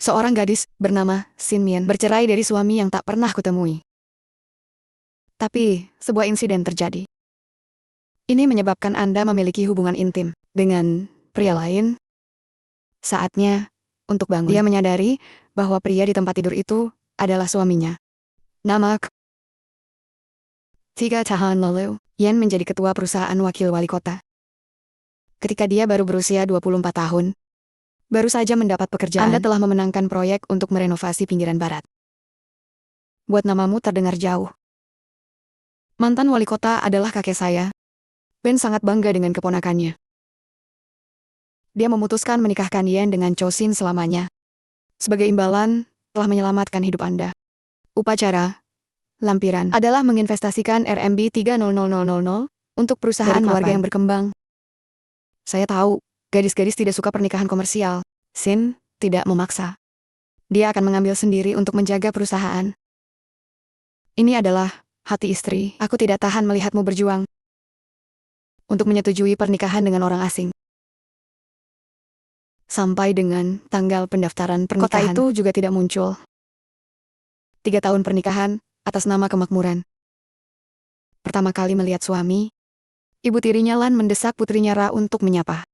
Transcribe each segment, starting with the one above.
Seorang gadis bernama Sin Mien bercerai dari suami yang tak pernah kutemui. Tapi, sebuah insiden terjadi. Ini menyebabkan Anda memiliki hubungan intim dengan pria lain. Saatnya untuk bangun. Dia menyadari bahwa pria di tempat tidur itu adalah suaminya. Nama 3 tahun lalu, Yen menjadi ketua perusahaan wakil wali kota. Ketika dia baru berusia 24 tahun, baru saja mendapat pekerjaan. Anda telah memenangkan proyek untuk merenovasi pinggiran barat. Buat namamu terdengar jauh. Mantan wali kota adalah kakek saya. Ben sangat bangga dengan keponakannya. Dia memutuskan menikahkan Yen dengan Cho Sin selamanya. Sebagai imbalan, telah menyelamatkan hidup Anda. Upacara lampiran adalah menginvestasikan RMB 300.000 untuk perusahaan keluarga yang berkembang. Saya tahu, gadis-gadis tidak suka pernikahan komersial. Sin tidak memaksa. Dia akan mengambil sendiri untuk menjaga perusahaan. Ini adalah hati istri. Aku tidak tahan melihatmu berjuang untuk menyetujui pernikahan dengan orang asing. Sampai dengan tanggal pendaftaran pernikahan. Kota itu juga tidak muncul. 3 tahun pernikahan atas nama kemakmuran. Pertama kali melihat suami, ibu tirinya Lan mendesak putrinya Ra untuk menyapa.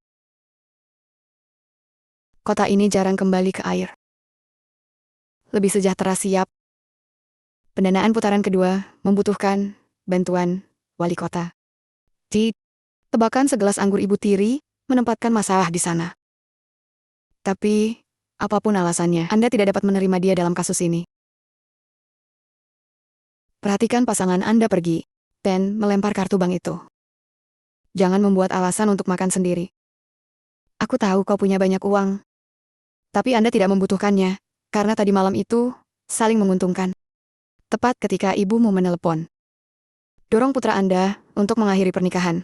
Kota ini jarang kembali ke air. Lebih sejahtera siap. Pendanaan putaran kedua membutuhkan bantuan wali kota. Tebakan segelas anggur ibu tiri menempatkan masalah di sana. Tapi, apapun alasannya, Anda tidak dapat menerima dia dalam kasus ini. Perhatikan pasangan Anda pergi, dan melempar kartu bank itu. Jangan membuat alasan untuk makan sendiri. Aku tahu kau punya banyak uang. Tapi Anda tidak membutuhkannya, karena tadi malam itu saling menguntungkan. Tepat ketika ibumu menelepon. Dorong putra Anda untuk mengakhiri pernikahan.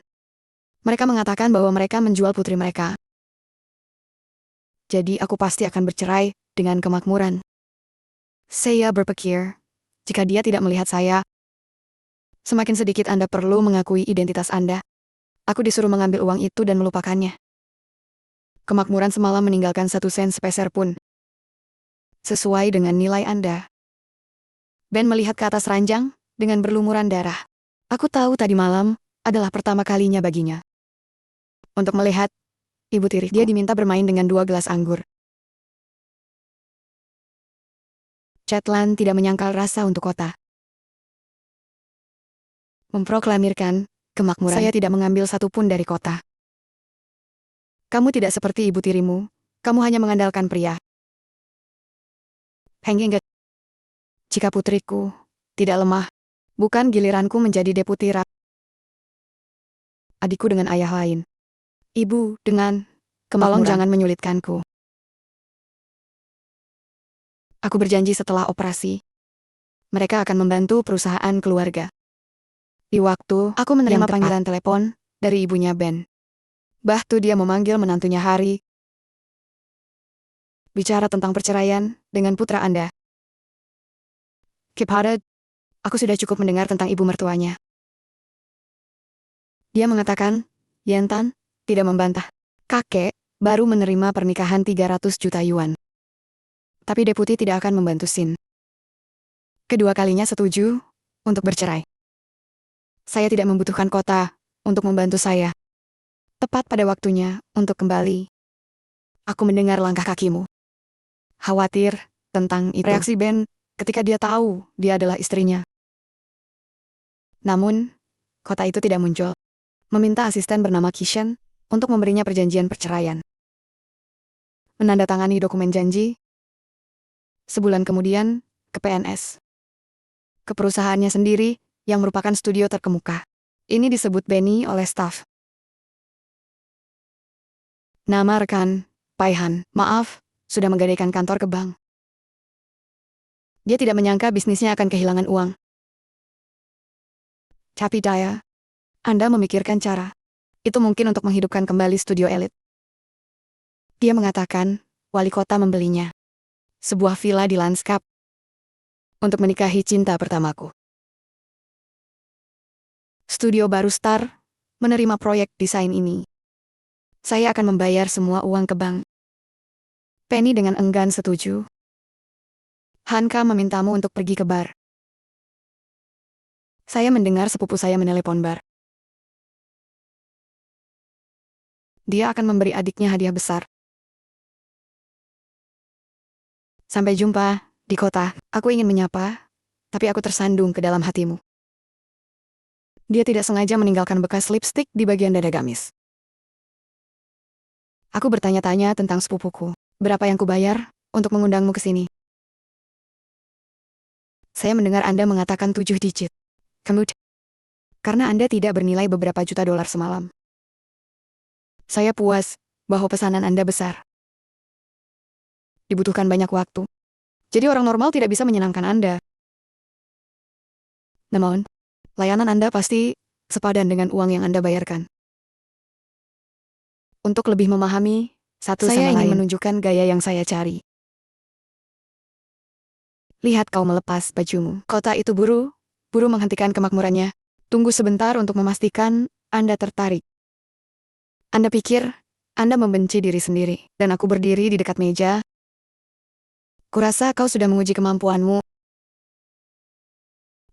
Mereka mengatakan bahwa mereka menjual putri mereka. Jadi aku pasti akan bercerai dengan kemakmuran. Saya berpikir, jika dia tidak melihat saya, semakin sedikit Anda perlu mengakui identitas Anda. Aku disuruh mengambil uang itu dan melupakannya. Kemakmuran semalam meninggalkan 1 sen sepeser pun. Sesuai dengan nilai Anda. Ben melihat ke atas ranjang dengan berlumuran darah. Aku tahu tadi malam adalah pertama kalinya baginya. Untuk melihat ibu tiri, dia diminta bermain dengan 2 gelas anggur. Chetlan tidak menyangkal rasa untuk kota. Memproklamirkan kemakmuran. Saya tidak mengambil satupun dari kota. Kamu tidak seperti ibu tirimu, kamu hanya mengandalkan pria. Hengingget. Jika putriku tidak lemah, bukan giliranku menjadi deputi Ra. Adikku dengan ayah lain. Ibu dengan kemakmuran. Tolong jangan menyulitkanku. Aku berjanji setelah operasi, mereka akan membantu perusahaan keluarga. Di waktu aku menerima panggilan telepon dari ibunya Ben. Bahtu dia memanggil menantunya Hari. Bicara tentang perceraian dengan putra Anda. Kipada, aku sudah cukup mendengar tentang ibu mertuanya. Dia mengatakan, Yentan tidak membantah. Kakek baru menerima pernikahan 300 juta yuan. Tapi deputi tidak akan membantu Sin. Kedua kalinya setuju untuk bercerai. Saya tidak membutuhkan kota untuk membantu saya. Tepat pada waktunya untuk kembali. Aku mendengar langkah kakimu. Khawatir tentang itu. Reaksi Ben ketika dia tahu dia adalah istrinya. Namun, kota itu tidak muncul. Meminta asisten bernama Kishen untuk memberinya perjanjian perceraian. Menandatangani dokumen janji. Sebulan kemudian, ke PNS. Ke perusahaannya sendiri, yang merupakan studio terkemuka. Ini disebut Benny oleh staf. Nama rekan, Paihan, maaf, sudah menggadaikan kantor ke bank. Dia tidak menyangka bisnisnya akan kehilangan uang. Tapi Daya, Anda memikirkan cara. Itu mungkin untuk menghidupkan kembali studio elit. Dia mengatakan, wali kota membelinya. Sebuah villa di lanskap. Untuk menikahi cinta pertamaku. Studio baru Star menerima proyek desain ini. Saya akan membayar semua uang ke bank. Penny dengan enggan setuju. Hanka memintamu untuk pergi ke bar. Saya mendengar sepupu saya menelepon bar. Dia akan memberi adiknya hadiah besar. Sampai jumpa di kota. Aku ingin menyapa, tapi aku tersandung ke dalam hatimu. Dia tidak sengaja meninggalkan bekas lipstik di bagian dada gamis. Aku bertanya-tanya tentang sepupuku. Berapa yang kubayar untuk mengundangmu ke sini? Saya mendengar Anda mengatakan 7 digit. Karena Anda tidak bernilai beberapa juta dolar semalam. Saya puas bahwa pesanan Anda besar. Dibutuhkan banyak waktu. Jadi orang normal tidak bisa menyenangkan Anda. Namun, layanan Anda pasti sepadan dengan uang yang Anda bayarkan. Untuk lebih memahami satu sama lain, saya ingin menunjukkan gaya yang saya cari. Lihat kau melepas bajumu. Kota itu buru menghentikan kemakmurannya. Tunggu sebentar untuk memastikan Anda tertarik. Anda pikir Anda membenci diri sendiri, dan aku berdiri di dekat meja. Kurasa kau sudah menguji kemampuanmu.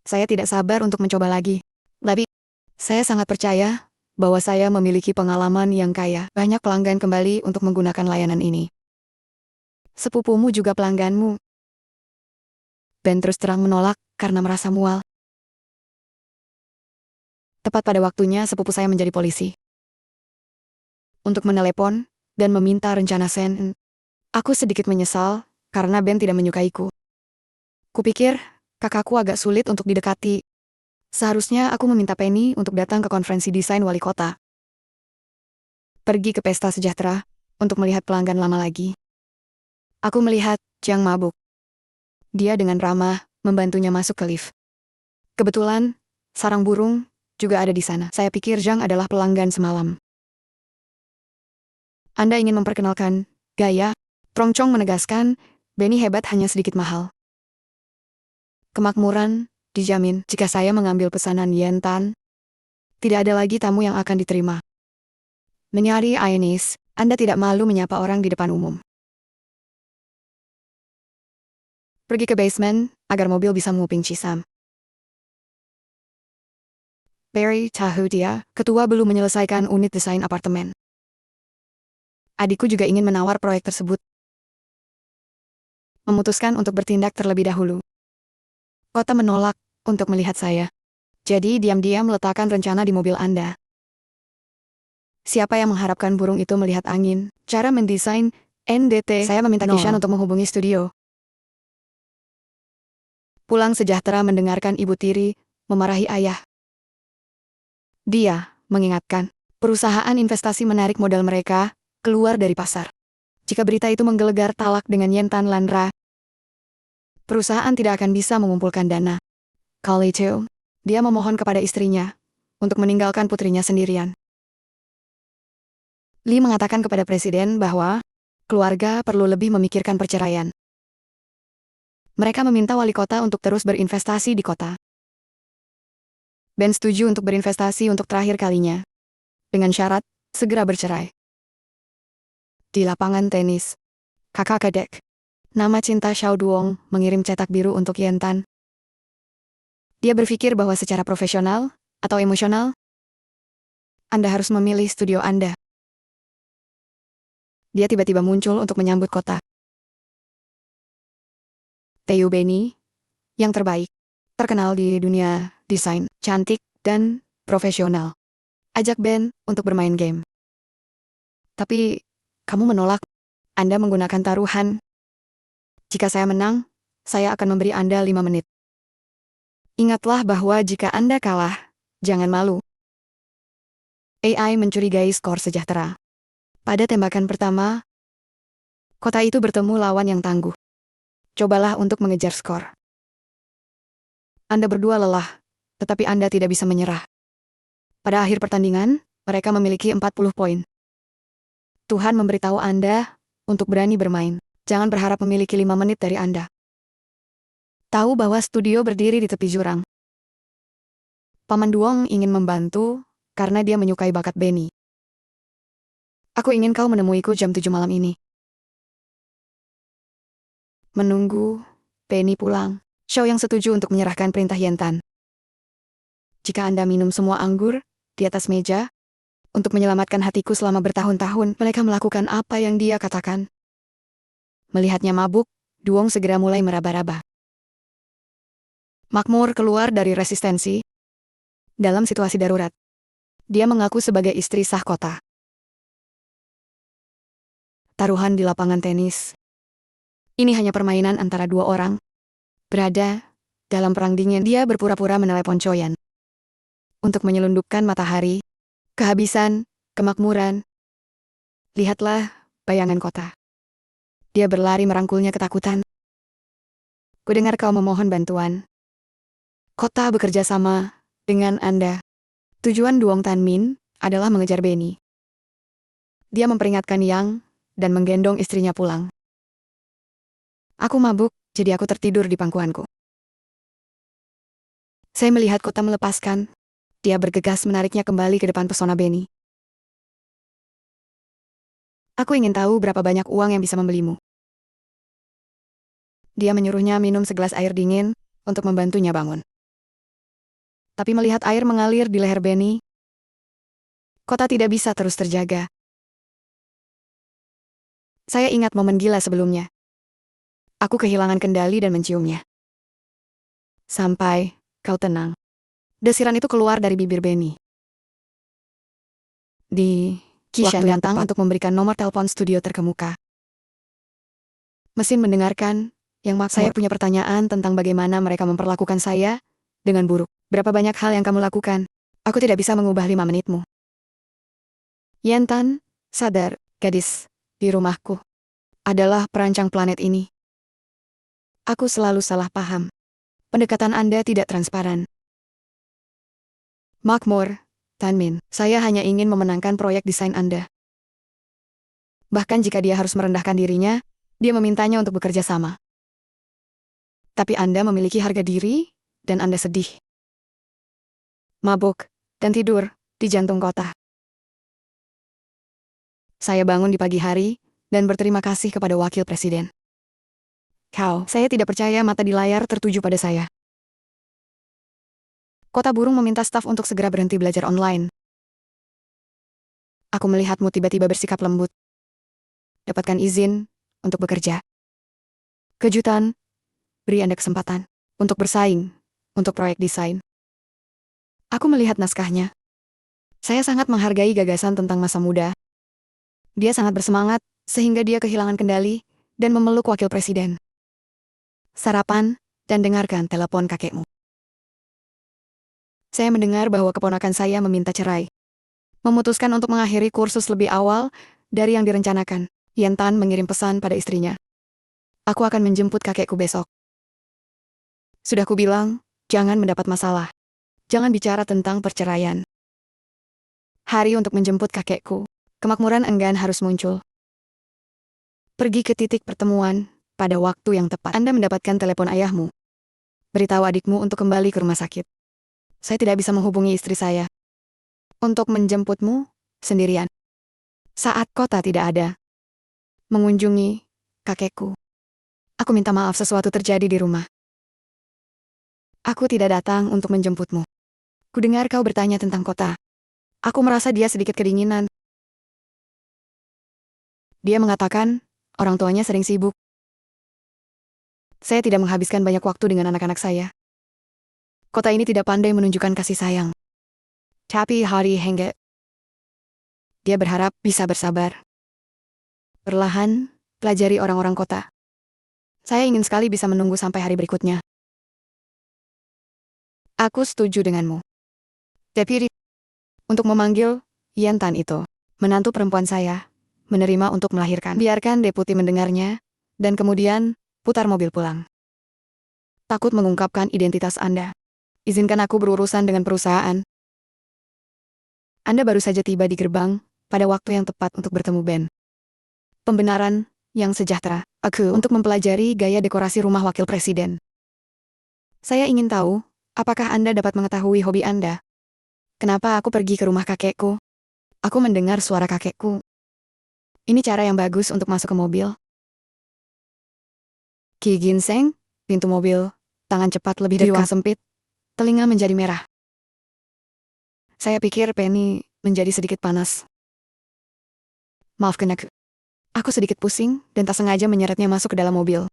Saya tidak sabar untuk mencoba lagi. Tapi, saya sangat percaya bahwa saya memiliki pengalaman yang kaya. Banyak pelanggan kembali untuk menggunakan layanan ini. Sepupumu juga pelangganmu. Ben terus terang menolak karena merasa mual. Tepat pada waktunya sepupu saya menjadi polisi. Untuk menelepon dan meminta rencana Sen. Aku sedikit menyesal karena Ben tidak menyukaiku. Kupikir kakakku agak sulit untuk didekati. Seharusnya aku meminta Penny untuk datang ke konferensi desain wali kota. Pergi ke pesta sejahtera untuk melihat pelanggan lama lagi. Aku melihat Jiang mabuk. Dia dengan ramah membantunya masuk ke lift. Kebetulan, sarang burung juga ada di sana. Saya pikir Zhang adalah pelanggan semalam. Anda ingin memperkenalkan gaya? Trong Chong menegaskan, Benny hebat hanya sedikit mahal. Kemakmuran dijamin jika saya mengambil pesanan Yen Tan. Tidak ada lagi tamu yang akan diterima. Menyari Ainis, Anda tidak malu menyapa orang di depan umum. Pergi ke basement, agar mobil bisa menguping Cisam. Barry tahu dia, ketua belum menyelesaikan unit desain apartemen. Adikku juga ingin menawar proyek tersebut. Memutuskan untuk bertindak terlebih dahulu. Kota menolak untuk melihat saya. Jadi diam-diam letakkan rencana di mobil Anda. Siapa yang mengharapkan burung itu melihat angin? Cara mendesain NDT. Saya meminta Kishan untuk menghubungi studio. Pulang sejahtera mendengarkan ibu tiri memarahi ayah. Dia mengingatkan, perusahaan investasi menarik modal mereka keluar dari pasar. Jika berita itu menggelegar talak dengan Yen Tan Landra, perusahaan tidak akan bisa mengumpulkan dana. Kali itu, dia memohon kepada istrinya untuk meninggalkan putrinya sendirian. Lee mengatakan kepada presiden bahwa keluarga perlu lebih memikirkan perceraian. Mereka meminta wali kota untuk terus berinvestasi di kota. Ben setuju untuk berinvestasi untuk terakhir kalinya. Dengan syarat, segera bercerai. Di lapangan tenis, kakak kedek, nama cinta Xiao Duong mengirim cetak biru untuk Yen Tan. Dia berpikir bahwa secara profesional atau emosional, Anda harus memilih studio Anda. Dia tiba-tiba muncul untuk menyambut kota. Teo Benny, yang terbaik, terkenal di dunia desain, cantik, dan profesional. Ajak Ben untuk bermain game. Tapi, kamu menolak. Anda menggunakan taruhan. Jika saya menang, saya akan memberi Anda 5 menit. Ingatlah bahwa jika Anda kalah, jangan malu. AI mencurigai skor sejahtera. Pada tembakan pertama, kota itu bertemu lawan yang tangguh. Cobalah untuk mengejar skor. Anda berdua lelah, tetapi Anda tidak bisa menyerah. Pada akhir pertandingan, mereka memiliki 40 poin. Tuhan memberitahu Anda untuk berani bermain. Jangan berharap memiliki 5 menit dari Anda. Tahu bahwa studio berdiri di tepi jurang. Paman Duong ingin membantu karena dia menyukai bakat Benny. Aku ingin kau menemuiku jam 7 malam ini. Menunggu Penny pulang. Xiao yang setuju untuk menyerahkan perintah Yentan. Jika Anda minum semua anggur di atas meja, untuk menyelamatkan hatiku selama bertahun-tahun, mereka melakukan apa yang dia katakan. Melihatnya mabuk, Duong segera mulai meraba-raba. Makmur keluar dari resistensi. Dalam situasi darurat, dia mengaku sebagai istri sah kota. Taruhan di lapangan tenis. Ini hanya permainan antara dua orang. Berada dalam perang dingin, dia berpura-pura menelepon Choyan. Untuk menyelundupkan matahari, kehabisan, kemakmuran. Lihatlah bayangan kota. Dia berlari merangkulnya ketakutan. Kudengar kau memohon bantuan. Kota bekerja sama dengan Anda. Tujuan Duong Tanmin adalah mengejar Benny. Dia memperingatkan Yang dan menggendong istrinya pulang. Aku mabuk, jadi aku tertidur di pangkuanku. Saya melihat kota melepaskan. Dia bergegas menariknya kembali ke depan pesona Benny. Aku ingin tahu berapa banyak uang yang bisa membelimu. Dia menyuruhnya minum segelas air dingin untuk membantunya bangun. Tapi melihat air mengalir di leher Benny, kota tidak bisa terus terjaga. Saya ingat momen gila sebelumnya. Aku kehilangan kendali dan menciumnya. Sampai kau tenang. Desiran itu keluar dari bibir Benny. Kishan datang untuk memberikan nomor telepon studio terkemuka. Mesin mendengarkan, yang saya punya pertanyaan tentang bagaimana mereka memperlakukan saya dengan buruk. Berapa banyak hal yang kamu lakukan? Aku tidak bisa mengubah 5 menitmu. Yentan, sadar, gadis, di rumahku, adalah perancang planet ini. Aku selalu salah paham. Pendekatan Anda tidak transparan. Makmur, Tanmin, saya hanya ingin memenangkan proyek desain Anda. Bahkan jika dia harus merendahkan dirinya, dia memintanya untuk bekerja sama. Tapi Anda memiliki harga diri, dan Anda sedih. Mabuk, dan tidur di jantung kota. Saya bangun di pagi hari, dan berterima kasih kepada wakil presiden. Saya tidak percaya mata di layar tertuju pada saya. Kota burung meminta staf untuk segera berhenti belajar online. Aku melihatmu tiba-tiba bersikap lembut. Dapatkan izin untuk bekerja. Kejutan, beri Anda kesempatan untuk bersaing, untuk proyek desain. Aku melihat naskahnya. Saya sangat menghargai gagasan tentang masa muda. Dia sangat bersemangat, sehingga dia kehilangan kendali, dan memeluk wakil presiden. Sarapan, dan dengarkan telepon kakekmu. Saya mendengar bahwa keponakan saya meminta cerai. Memutuskan untuk mengakhiri kursus lebih awal dari yang direncanakan. Yentan mengirim pesan pada istrinya. Aku akan menjemput kakekku besok. Sudah kubilang, jangan mendapat masalah. Jangan bicara tentang perceraian. Hari untuk menjemput kakekku. Kemakmuran enggan harus muncul. Pergi ke titik pertemuan, pada waktu yang tepat. Anda mendapatkan telepon ayahmu. Beritahu adikmu untuk kembali ke rumah sakit. Saya tidak bisa menghubungi istri saya. Untuk menjemputmu, sendirian. Saat kota tidak ada. Mengunjungi kakekku. Aku minta maaf sesuatu terjadi di rumah. Aku tidak datang untuk menjemputmu. Kudengar kau bertanya tentang kota. Aku merasa dia sedikit kedinginan. Dia mengatakan, orang tuanya sering sibuk. Saya tidak menghabiskan banyak waktu dengan anak-anak saya. Kota ini tidak pandai menunjukkan kasih sayang. Tapi hari hengge. Dia berharap bisa bersabar. Perlahan, pelajari orang-orang kota. Saya ingin sekali bisa menunggu sampai hari berikutnya. Aku setuju denganmu. Tapi untuk memanggil Yentan itu, menantu perempuan saya, menerima untuk melahirkan. Biarkan deputi mendengarnya, dan kemudian putar mobil pulang. Takut mengungkapkan identitas Anda. Izinkan aku berurusan dengan perusahaan. Anda baru saja tiba di gerbang, pada waktu yang tepat untuk bertemu Ben. Pembenaran yang sejahtera. Aku untuk mempelajari gaya dekorasi rumah wakil presiden. Saya ingin tahu, apakah Anda dapat mengetahui hobi Anda? Kenapa aku pergi ke rumah kakekku? Aku mendengar suara kakekku. Ini cara yang bagus untuk masuk ke mobil. Ki ginseng, pintu mobil, tangan cepat lebih dekat. Di ruang sempit, telinga menjadi merah. Saya pikir Penny menjadi sedikit panas. Maafkan aku. Aku sedikit pusing dan tak sengaja menyeretnya masuk ke dalam mobil.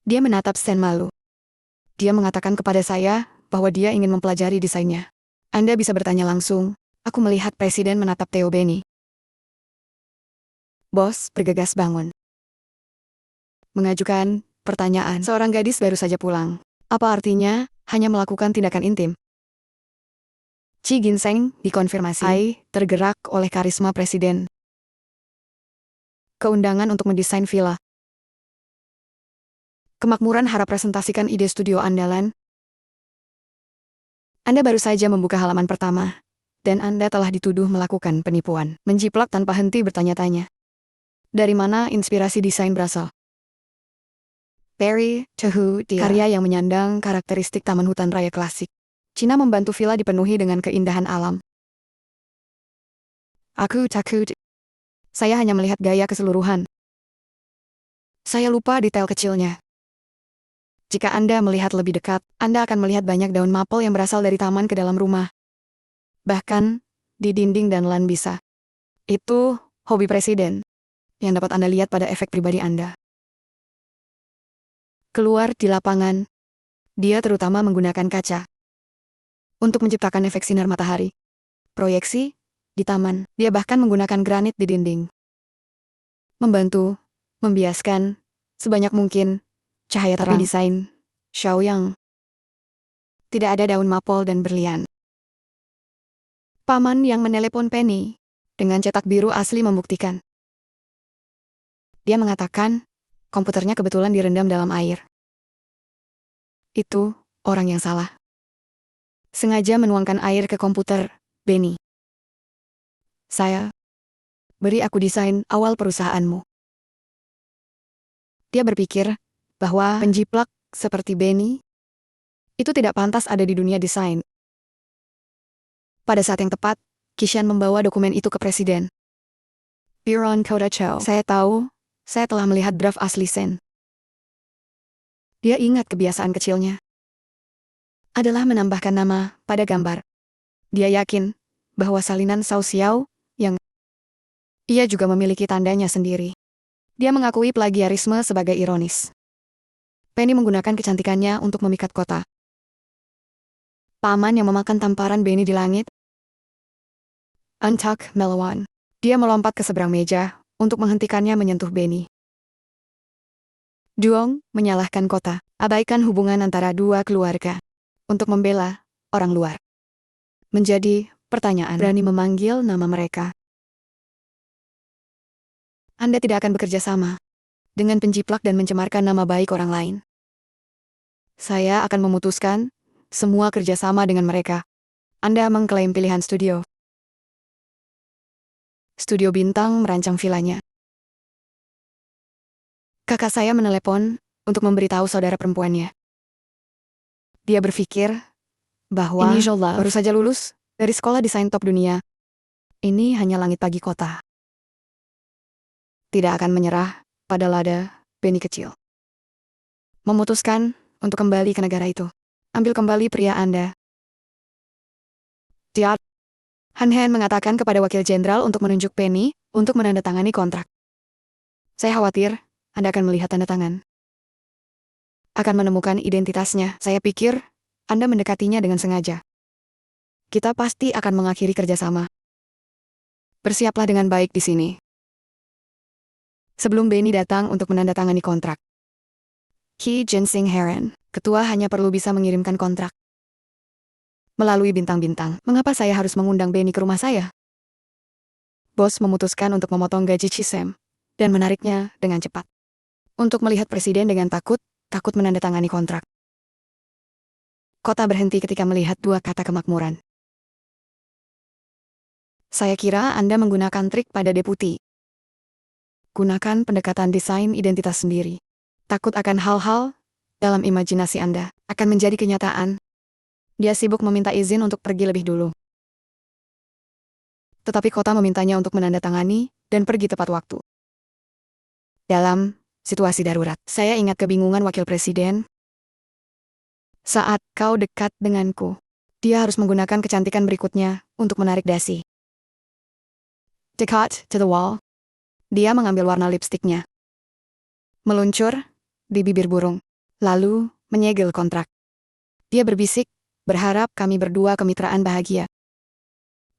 Dia menatap Sen malu. Dia mengatakan kepada saya bahwa dia ingin mempelajari desainnya. Anda bisa bertanya langsung. Aku melihat Presiden menatap Theo Benny. Bos bergegas bangun. Mengajukan pertanyaan. Seorang gadis baru saja pulang. Apa artinya hanya melakukan tindakan intim? Chi Ginseng dikonfirmasi. Ai tergerak oleh karisma Presiden. Keundangan untuk mendesain villa. Kemakmuran harap presentasikan ide studio andalan. Anda baru saja membuka halaman pertama, dan Anda telah dituduh melakukan penipuan. Menjiplak tanpa henti bertanya-tanya. Dari mana inspirasi desain berasal? Perry Tehu Dia, karya yang menyandang karakteristik taman hutan raya klasik. Cina membantu villa dipenuhi dengan keindahan alam. Aku takut. Saya hanya melihat gaya keseluruhan. Saya lupa detail kecilnya. Jika Anda melihat lebih dekat, Anda akan melihat banyak daun mapel yang berasal dari taman ke dalam rumah. Bahkan, di dinding dan lan bisa. Itu hobi Presiden, yang dapat Anda lihat pada efek pribadi Anda. Keluar di lapangan, dia terutama menggunakan kaca untuk menciptakan efek sinar matahari. Proyeksi di taman, dia bahkan menggunakan granit di dinding. Membantu, membiaskan, sebanyak mungkin, cahaya terang. Tapi desain Shaoyang. Tidak ada daun mapel dan berlian. Paman yang menelepon Penny dengan cetak biru asli membuktikan. Dia mengatakan, komputernya kebetulan direndam dalam air. Itu orang yang salah. Sengaja menuangkan air ke komputer, Benny. Beri aku desain awal perusahaanmu. Dia berpikir bahwa penjiplak seperti Benny itu tidak pantas ada di dunia desain. Pada saat yang tepat, Kishan membawa dokumen itu ke Presiden. Biron Koda Chow. Saya tahu, saya telah melihat draft asli Sen. Dia ingat kebiasaan kecilnya. Adalah menambahkan nama pada gambar. Dia yakin bahwa salinan Sao Xiao yang ia juga memiliki tandanya sendiri. Dia mengakui plagiarisme sebagai ironis. Penny menggunakan kecantikannya untuk memikat kota. Paman yang memakan tamparan Benny di langit. Antak melawan. Dia melompat ke seberang meja untuk menghentikannya menyentuh Benny. Duong menyalahkan kota, abaikan hubungan antara dua keluarga untuk membela orang luar. Menjadi pertanyaan berani memanggil nama mereka. Anda tidak akan bekerja sama dengan penjiplak dan mencemarkan nama baik orang lain. Saya akan memutuskan semua kerjasama dengan mereka. Anda mengklaim pilihan studio. Studio Bintang merancang villanya. Kakak saya menelepon untuk memberitahu saudara perempuannya. Dia berpikir bahwa baru saja lulus dari sekolah desain top dunia. Ini hanya langit pagi kota. Tidak akan menyerah pada lada Benny kecil. Memutuskan untuk kembali ke negara itu. Ambil kembali pria Anda. Tiat. Han Hen mengatakan kepada wakil jenderal untuk menunjuk Penny untuk menandatangani kontrak. Saya khawatir Anda akan melihat tanda tangan. Akan menemukan identitasnya. Saya pikir Anda mendekatinya dengan sengaja. Kita pasti akan mengakhiri kerjasama. Bersiaplah dengan baik di sini. Sebelum Benny datang untuk menandatangani kontrak. Ki Ginseng Heron, ketua hanya perlu bisa mengirimkan kontrak melalui bintang-bintang. Mengapa saya harus mengundang Benny ke rumah saya? Bos memutuskan untuk memotong gaji Chisem dan menariknya dengan cepat. Untuk melihat presiden dengan takut menandatangani kontrak. Kota berhenti ketika melihat dua kata kemakmuran. Saya kira Anda menggunakan trik pada deputi. Gunakan pendekatan desain identitas sendiri. Takut akan hal-hal dalam imajinasi Anda akan menjadi kenyataan. Dia sibuk meminta izin untuk pergi lebih dulu. Tetapi kota memintanya untuk menandatangani dan pergi tepat waktu. Dalam situasi darurat. Saya ingat kebingungan wakil presiden. Saat kau dekat denganku, dia harus menggunakan kecantikan berikutnya untuk menarik dasi. Dekat to the wall. Dia mengambil warna lipstiknya. Meluncur di bibir burung. Lalu menyegel kontrak. Dia berbisik, berharap kami berdua kemitraan bahagia.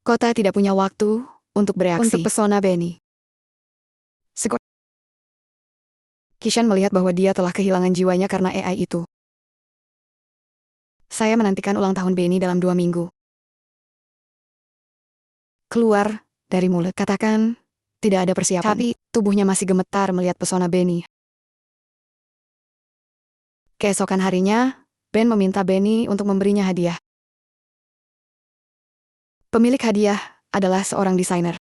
Kota tidak punya waktu untuk bereaksi. Untuk pesona Benny. Kishan melihat bahwa dia telah kehilangan jiwanya karena AI itu. Saya menantikan ulang tahun Benny dalam 2 minggu. Keluar dari mulut, katakan, tidak ada persiapan. Tapi tubuhnya masih gemetar melihat pesona Benny. Keesokan harinya, Ben meminta Benny untuk memberinya hadiah. Pemilik hadiah adalah seorang desainer.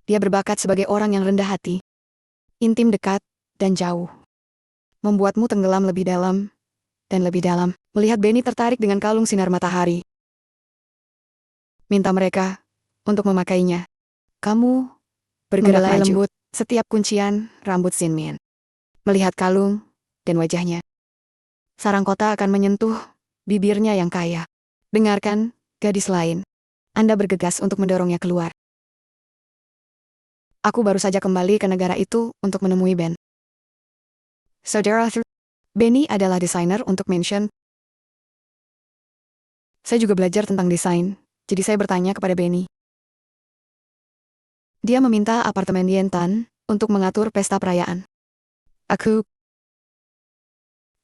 Dia berbakat sebagai orang yang rendah hati, intim, dekat, dan jauh. Membuatmu tenggelam lebih dalam, dan lebih dalam. Melihat Benny tertarik dengan kalung sinar matahari. Minta mereka untuk memakainya. Kamu bergerak maju. Lembut, setiap kuncian rambut Sinmin. Melihat kalung dan wajahnya. Sarang kota akan menyentuh bibirnya yang kaya. Dengarkan, gadis lain. Anda bergegas untuk mendorongnya keluar. Aku baru saja kembali ke negara itu untuk menemui Ben. Saudara, Benny adalah desainer untuk mansion. Saya juga belajar tentang desain, jadi saya bertanya kepada Benny. Dia meminta apartemen Yentan untuk mengatur pesta perayaan. Aku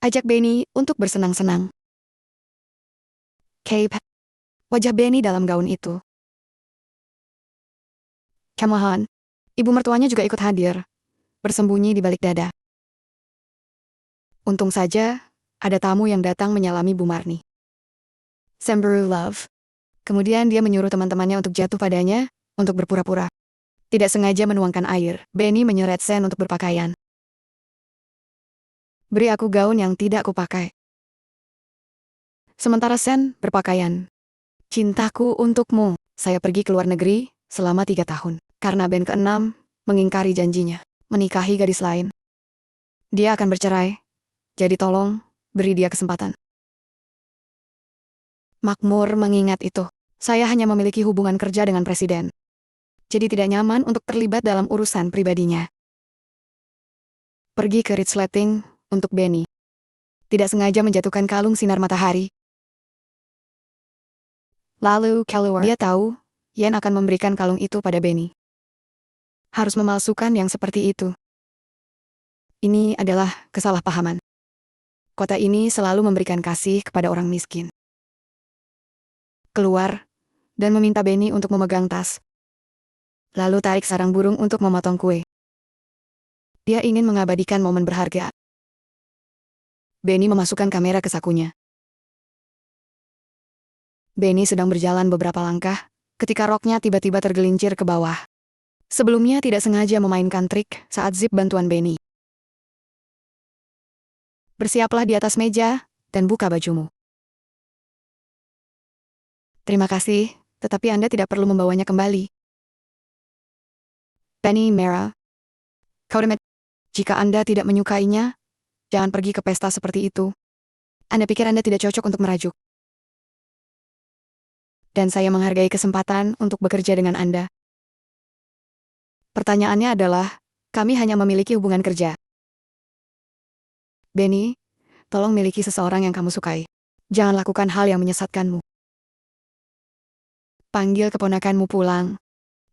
ajak Benny untuk bersenang-senang. Cape, wajah Benny dalam gaun itu. Kamahan, ibu mertuanya juga ikut hadir, bersembunyi di balik dada. Untung saja, ada tamu yang datang menyalami Bu Marni. Semberu Love. Kemudian dia menyuruh teman-temannya untuk jatuh padanya, untuk berpura-pura. Tidak sengaja menuangkan air, Benny menyeret Sen untuk berpakaian. Beri aku gaun yang tidak kupakai. Sementara Sen berpakaian. Cintaku untukmu. Saya pergi ke luar negeri selama 3 tahun. Karena Ben ke-6 mengingkari janjinya, menikahi gadis lain. Dia akan bercerai. Jadi tolong, beri dia kesempatan. Makmur mengingat itu. Saya hanya memiliki hubungan kerja dengan presiden. Jadi tidak nyaman untuk terlibat dalam urusan pribadinya. Pergi ke Ritz-Letting untuk Benny. Tidak sengaja menjatuhkan kalung sinar matahari. Lalu keluar. Dia tahu, Yen akan memberikan kalung itu pada Benny. Harus memalsukan yang seperti itu. Ini adalah kesalahpahaman. Kota ini selalu memberikan kasih kepada orang miskin. Keluar, dan meminta Benny untuk memegang tas. Lalu tarik sarang burung untuk memotong kue. Dia ingin mengabadikan momen berharga. Benny memasukkan kamera ke sakunya. Benny sedang berjalan beberapa langkah, ketika roknya tiba-tiba tergelincir ke bawah. Sebelumnya tidak sengaja memainkan trik saat zip bantuan Benny. Bersiaplah di atas meja, dan buka bajumu. Terima kasih, tetapi Anda tidak perlu membawanya kembali. Benny merah. Jika Anda tidak menyukainya, jangan pergi ke pesta seperti itu. Anda pikir Anda tidak cocok untuk merajuk. Dan saya menghargai kesempatan untuk bekerja dengan Anda. Pertanyaannya adalah, kami hanya memiliki hubungan kerja. Benny, tolong miliki seseorang yang kamu sukai. Jangan lakukan hal yang menyesatkanmu. Panggil keponakanmu pulang.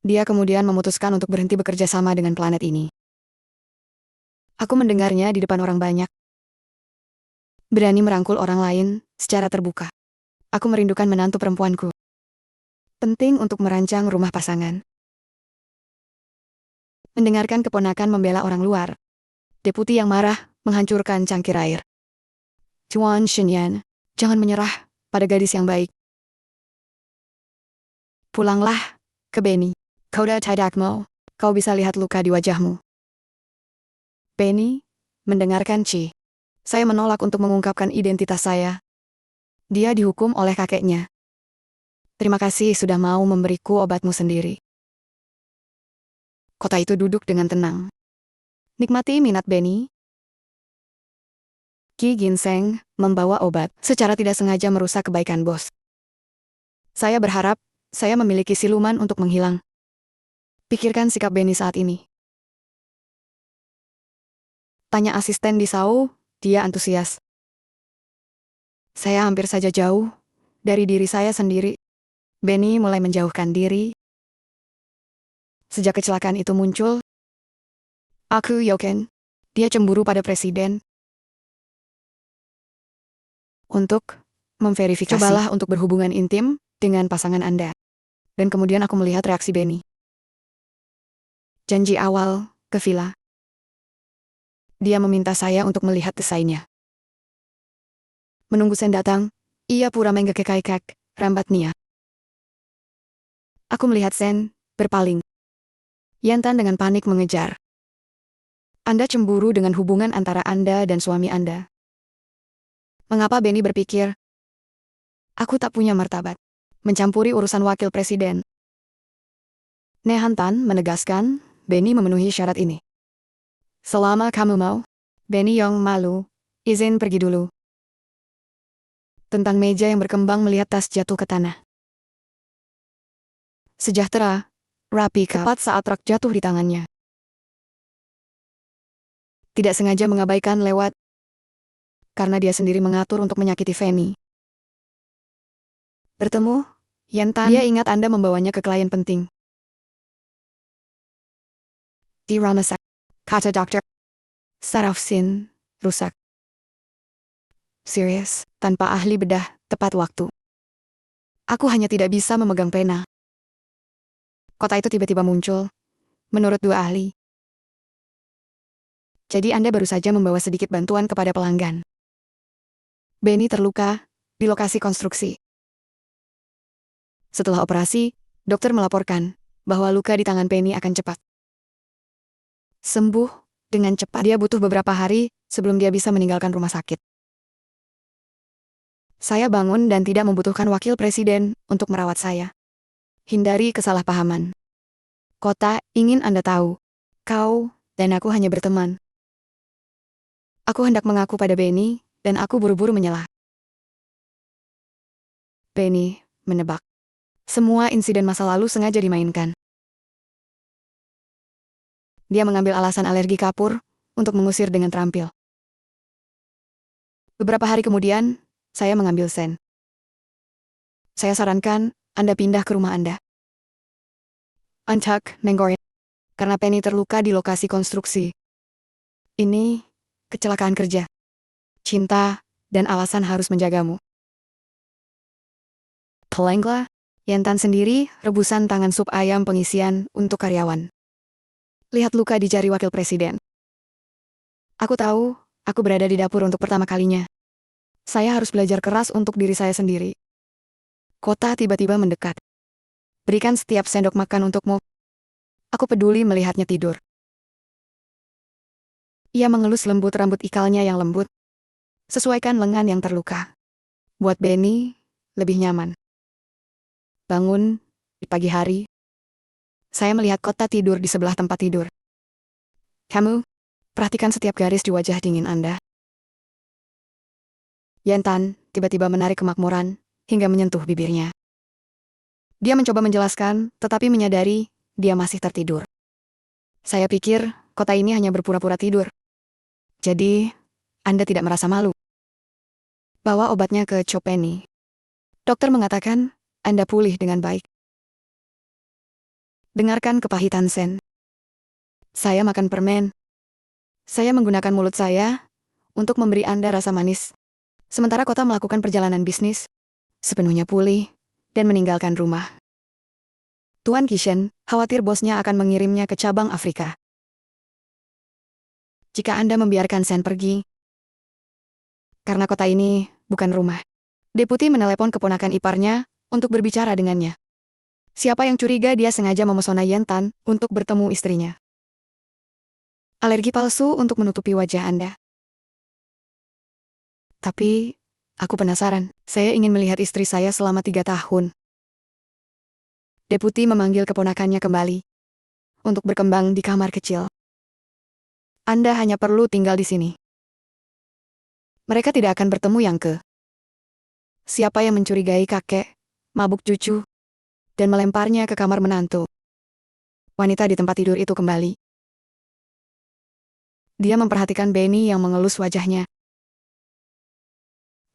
Dia kemudian memutuskan untuk berhenti bekerja sama dengan planet ini. Aku mendengarnya di depan orang banyak. Berani merangkul orang lain secara terbuka. Aku merindukan menantu perempuanku. Penting untuk merancang rumah pasangan. Mendengarkan keponakan membela orang luar. Deputi yang marah menghancurkan cangkir air. Chuan Shenyan, jangan menyerah pada gadis yang baik. Pulanglah ke Benny. Koda Tidakmo, kau bisa lihat luka di wajahmu. Benny mendengarkan Chi. Saya menolak untuk mengungkapkan identitas saya. Dia dihukum oleh kakeknya. Terima kasih sudah mau memberiku obatmu sendiri. Kota itu duduk dengan tenang. Nikmati minat Benny. Ki Ginseng membawa obat secara tidak sengaja merusak kebaikan bos. Saya berharap saya memiliki siluman untuk menghilang. Pikirkan sikap Benny saat ini. Tanya asisten di Sao, dia antusias. Saya hampir saja jauh dari diri saya sendiri. Benny mulai menjauhkan diri. Sejak kecelakaan itu muncul, aku yakin dia cemburu pada presiden. Untuk memverifikasi, cobalah untuk berhubungan intim dengan pasangan Anda. Dan kemudian aku melihat reaksi Benny. Janji awal ke villa. Dia meminta saya untuk melihat desainnya. Menunggu Sen datang, ia pura menggekek rambat Nia. Aku melihat Sen berpaling. Yantan dengan panik mengejar. Anda cemburu dengan hubungan antara Anda dan suami Anda. Mengapa Benny berpikir, aku tak punya martabat mencampuri urusan wakil presiden? Nehantan menegaskan, Benny memenuhi syarat ini. Selama kamu mau, Benny yang malu, izin pergi dulu. Tentang meja yang berkembang melihat tas jatuh ke tanah. Sejahtera, rapi tepat saat truk jatuh di tangannya. Tidak sengaja mengabaikan lewat, karena dia sendiri mengatur untuk menyakiti Fanny. Bertemu, Yantan, dia ingat Anda membawanya ke klien penting. Di rumah sakit, kata dokter. Saraf Sin rusak. Serius, tanpa ahli bedah, tepat waktu. Aku hanya tidak bisa memegang pena. Kota itu tiba-tiba muncul, menurut dua ahli. Jadi Anda baru saja membawa sedikit bantuan kepada pelanggan. Benny terluka di lokasi konstruksi. Setelah operasi, dokter melaporkan bahwa luka di tangan Benny akan cepat sembuh dengan cepat. Dia butuh beberapa hari sebelum dia bisa meninggalkan rumah sakit. Saya bangun dan tidak membutuhkan wakil presiden untuk merawat saya. Hindari kesalahpahaman. Kota ingin Anda tahu, kau dan aku hanya berteman. Aku hendak mengaku pada Benny, dan aku buru-buru menyelah. Benny menebak. Semua insiden masa lalu sengaja dimainkan. Dia mengambil alasan alergi kapur untuk mengusir dengan terampil. Beberapa hari kemudian, saya mengambil Sen. Saya sarankan Anda pindah ke rumah Anda. Untuk menggoreng. Karena Penny terluka di lokasi konstruksi. Ini kecelakaan kerja. Cinta dan alasan harus menjagamu. Pelengla, Yantan sendiri rebusan tangan sup ayam pengisian untuk karyawan. Lihat luka di jari wakil presiden. Aku tahu, aku berada di dapur untuk pertama kalinya. Saya harus belajar keras untuk diri saya sendiri. Kota tiba-tiba mendekat. Berikan setiap sendok makan untukmu. Aku peduli melihatnya tidur. Ia mengelus lembut rambut ikalnya yang lembut. Sesuaikan lengan yang terluka. Buat Benny, lebih nyaman. Bangun, di pagi hari. Saya melihat Kota tidur di sebelah tempat tidur. Kamu, perhatikan setiap garis di wajah dingin Anda. Yantan tiba-tiba menarik kemakmuran hingga menyentuh bibirnya. Dia mencoba menjelaskan, tetapi menyadari dia masih tertidur. Saya pikir Kota ini hanya berpura-pura tidur. Jadi, Anda tidak merasa malu. Bawa obatnya ke Chopeni. Dokter mengatakan, Anda pulih dengan baik. Dengarkan kepahitan Sen. Saya makan permen. Saya menggunakan mulut saya untuk memberi Anda rasa manis. Sementara Kota melakukan perjalanan bisnis, sepenuhnya pulih, dan meninggalkan rumah. Tuan Kishen khawatir bosnya akan mengirimnya ke cabang Afrika. Jika Anda membiarkan Sen pergi, karena Kota ini bukan rumah. Deputi menelepon keponakan iparnya untuk berbicara dengannya. Siapa yang curiga dia sengaja memesona Yantan untuk bertemu istrinya. Alergi palsu untuk menutupi wajah Anda. Tapi, aku penasaran. Saya ingin melihat istri saya selama 3 tahun. Deputi memanggil keponakannya kembali. untuk berkembang di kamar kecil. Anda hanya perlu tinggal di sini. Mereka tidak akan bertemu yang siapa yang mencurigai kakek, mabuk cucu, dan melemparnya ke kamar menantu. Wanita di tempat tidur itu kembali. Dia memperhatikan Benny yang mengelus wajahnya.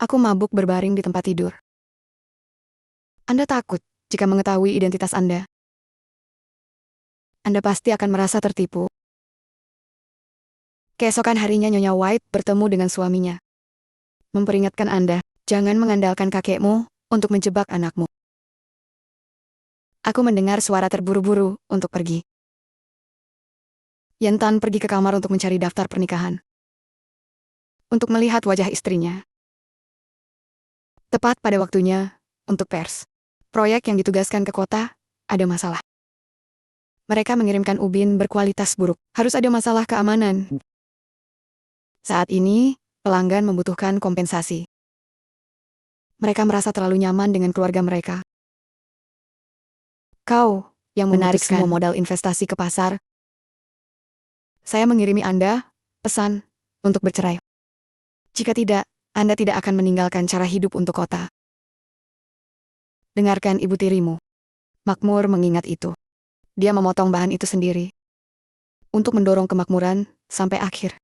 Aku mabuk berbaring di tempat tidur. Anda takut jika mengetahui identitas Anda. Anda pasti akan merasa tertipu. Keesokan harinya Nyonya White bertemu dengan suaminya. Memperingatkan Anda, jangan mengandalkan kakekmu untuk menjebak anakmu. Aku mendengar suara terburu-buru untuk pergi. Yentan pergi ke kamar untuk mencari daftar pernikahan. Untuk melihat wajah istrinya. Tepat pada waktunya, untuk pers. Proyek yang ditugaskan ke kota, ada masalah. Mereka mengirimkan ubin berkualitas buruk. Harus ada masalah keamanan. Saat ini, pelanggan membutuhkan kompensasi. Mereka merasa terlalu nyaman dengan keluarga mereka. Kau yang menarik semua modal investasi ke pasar. Saya mengirimi Anda pesan untuk bercerai. Jika tidak, Anda tidak akan meninggalkan cara hidup untuk kota. Dengarkan ibu tirimu. Makmur mengingat itu. Dia memotong bahan itu sendiri. Untuk mendorong kemakmuran sampai akhir.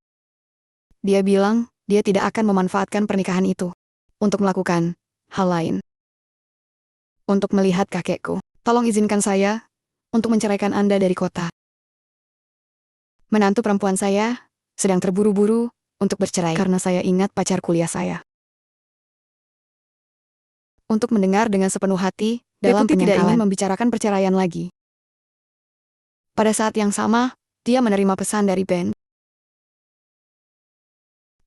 Dia bilang, dia tidak akan memanfaatkan pernikahan itu untuk melakukan hal lain. Untuk melihat kakekku, tolong izinkan saya untuk menceraikan Anda dari kota. Menantu perempuan saya sedang terburu-buru untuk bercerai karena saya ingat pacar kuliah saya. Untuk mendengar dengan sepenuh hati, dalam Deputi tidak penyangkalan ingin membicarakan perceraian lagi. Pada saat yang sama, dia menerima pesan dari Ben.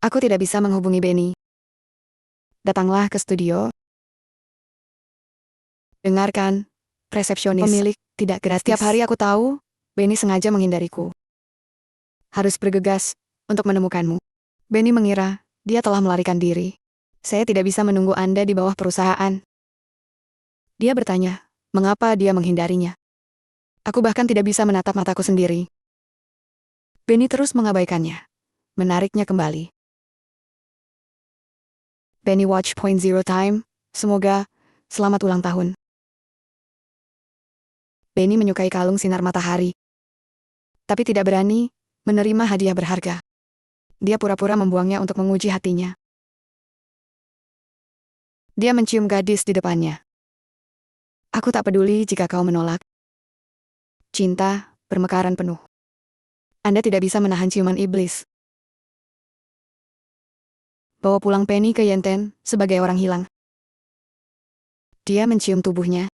Aku tidak bisa menghubungi Benny. Datanglah ke studio. Dengarkan, resepsionis pemilik tidak gratis. Setiap hari aku tahu, Benny sengaja menghindariku. Harus bergegas untuk menemukanmu. Benny mengira dia telah melarikan diri. Saya tidak bisa menunggu Anda di bawah perusahaan. Dia bertanya, mengapa dia menghindarinya. Aku bahkan tidak bisa menatap mataku sendiri. Benny terus mengabaikannya, menariknya kembali. Benny Watch Point Zero Time, semoga selamat ulang tahun. Benny menyukai kalung sinar matahari, tapi tidak berani menerima hadiah berharga. Dia pura-pura membuangnya untuk menguji hatinya. Dia mencium gadis di depannya. Aku tak peduli jika kau menolak. Cinta bermekaran penuh. Anda tidak bisa menahan ciuman iblis. Bawa pulang Penny ke Yenten sebagai orang hilang. Dia mencium tubuhnya.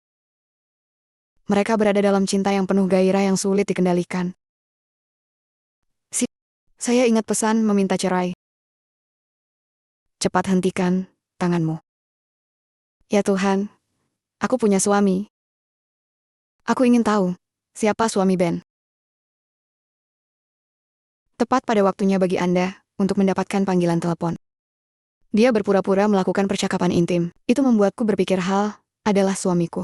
Mereka berada dalam cinta yang penuh gairah yang sulit dikendalikan. Saya ingat pesan meminta cerai. Cepat hentikan tanganmu. Ya Tuhan, aku punya suami. Aku ingin tahu, siapa suami Ben. Tepat pada waktunya bagi Anda untuk mendapatkan panggilan telepon. Dia berpura-pura melakukan percakapan intim. Itu membuatku berpikir hal adalah suamiku.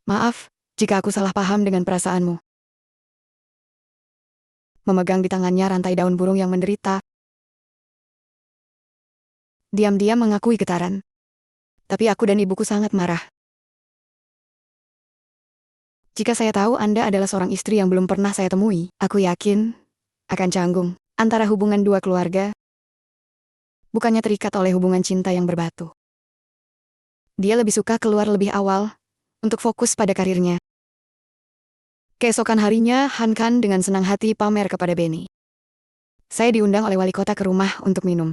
Maaf, jika aku salah paham dengan perasaanmu. Memegang di tangannya rantai daun burung yang menderita. Diam-diam mengakui getaran. Tapi aku dan ibuku sangat marah. Jika saya tahu Anda adalah seorang istri yang belum pernah saya temui, aku yakin akan canggung antara hubungan dua keluarga, bukannya terikat oleh hubungan cinta yang berbatu. Dia lebih suka keluar lebih awal untuk fokus pada karirnya. Keesokan harinya, Han Kan dengan senang hati pamer kepada Benny. Saya diundang oleh wali kota ke rumah untuk minum.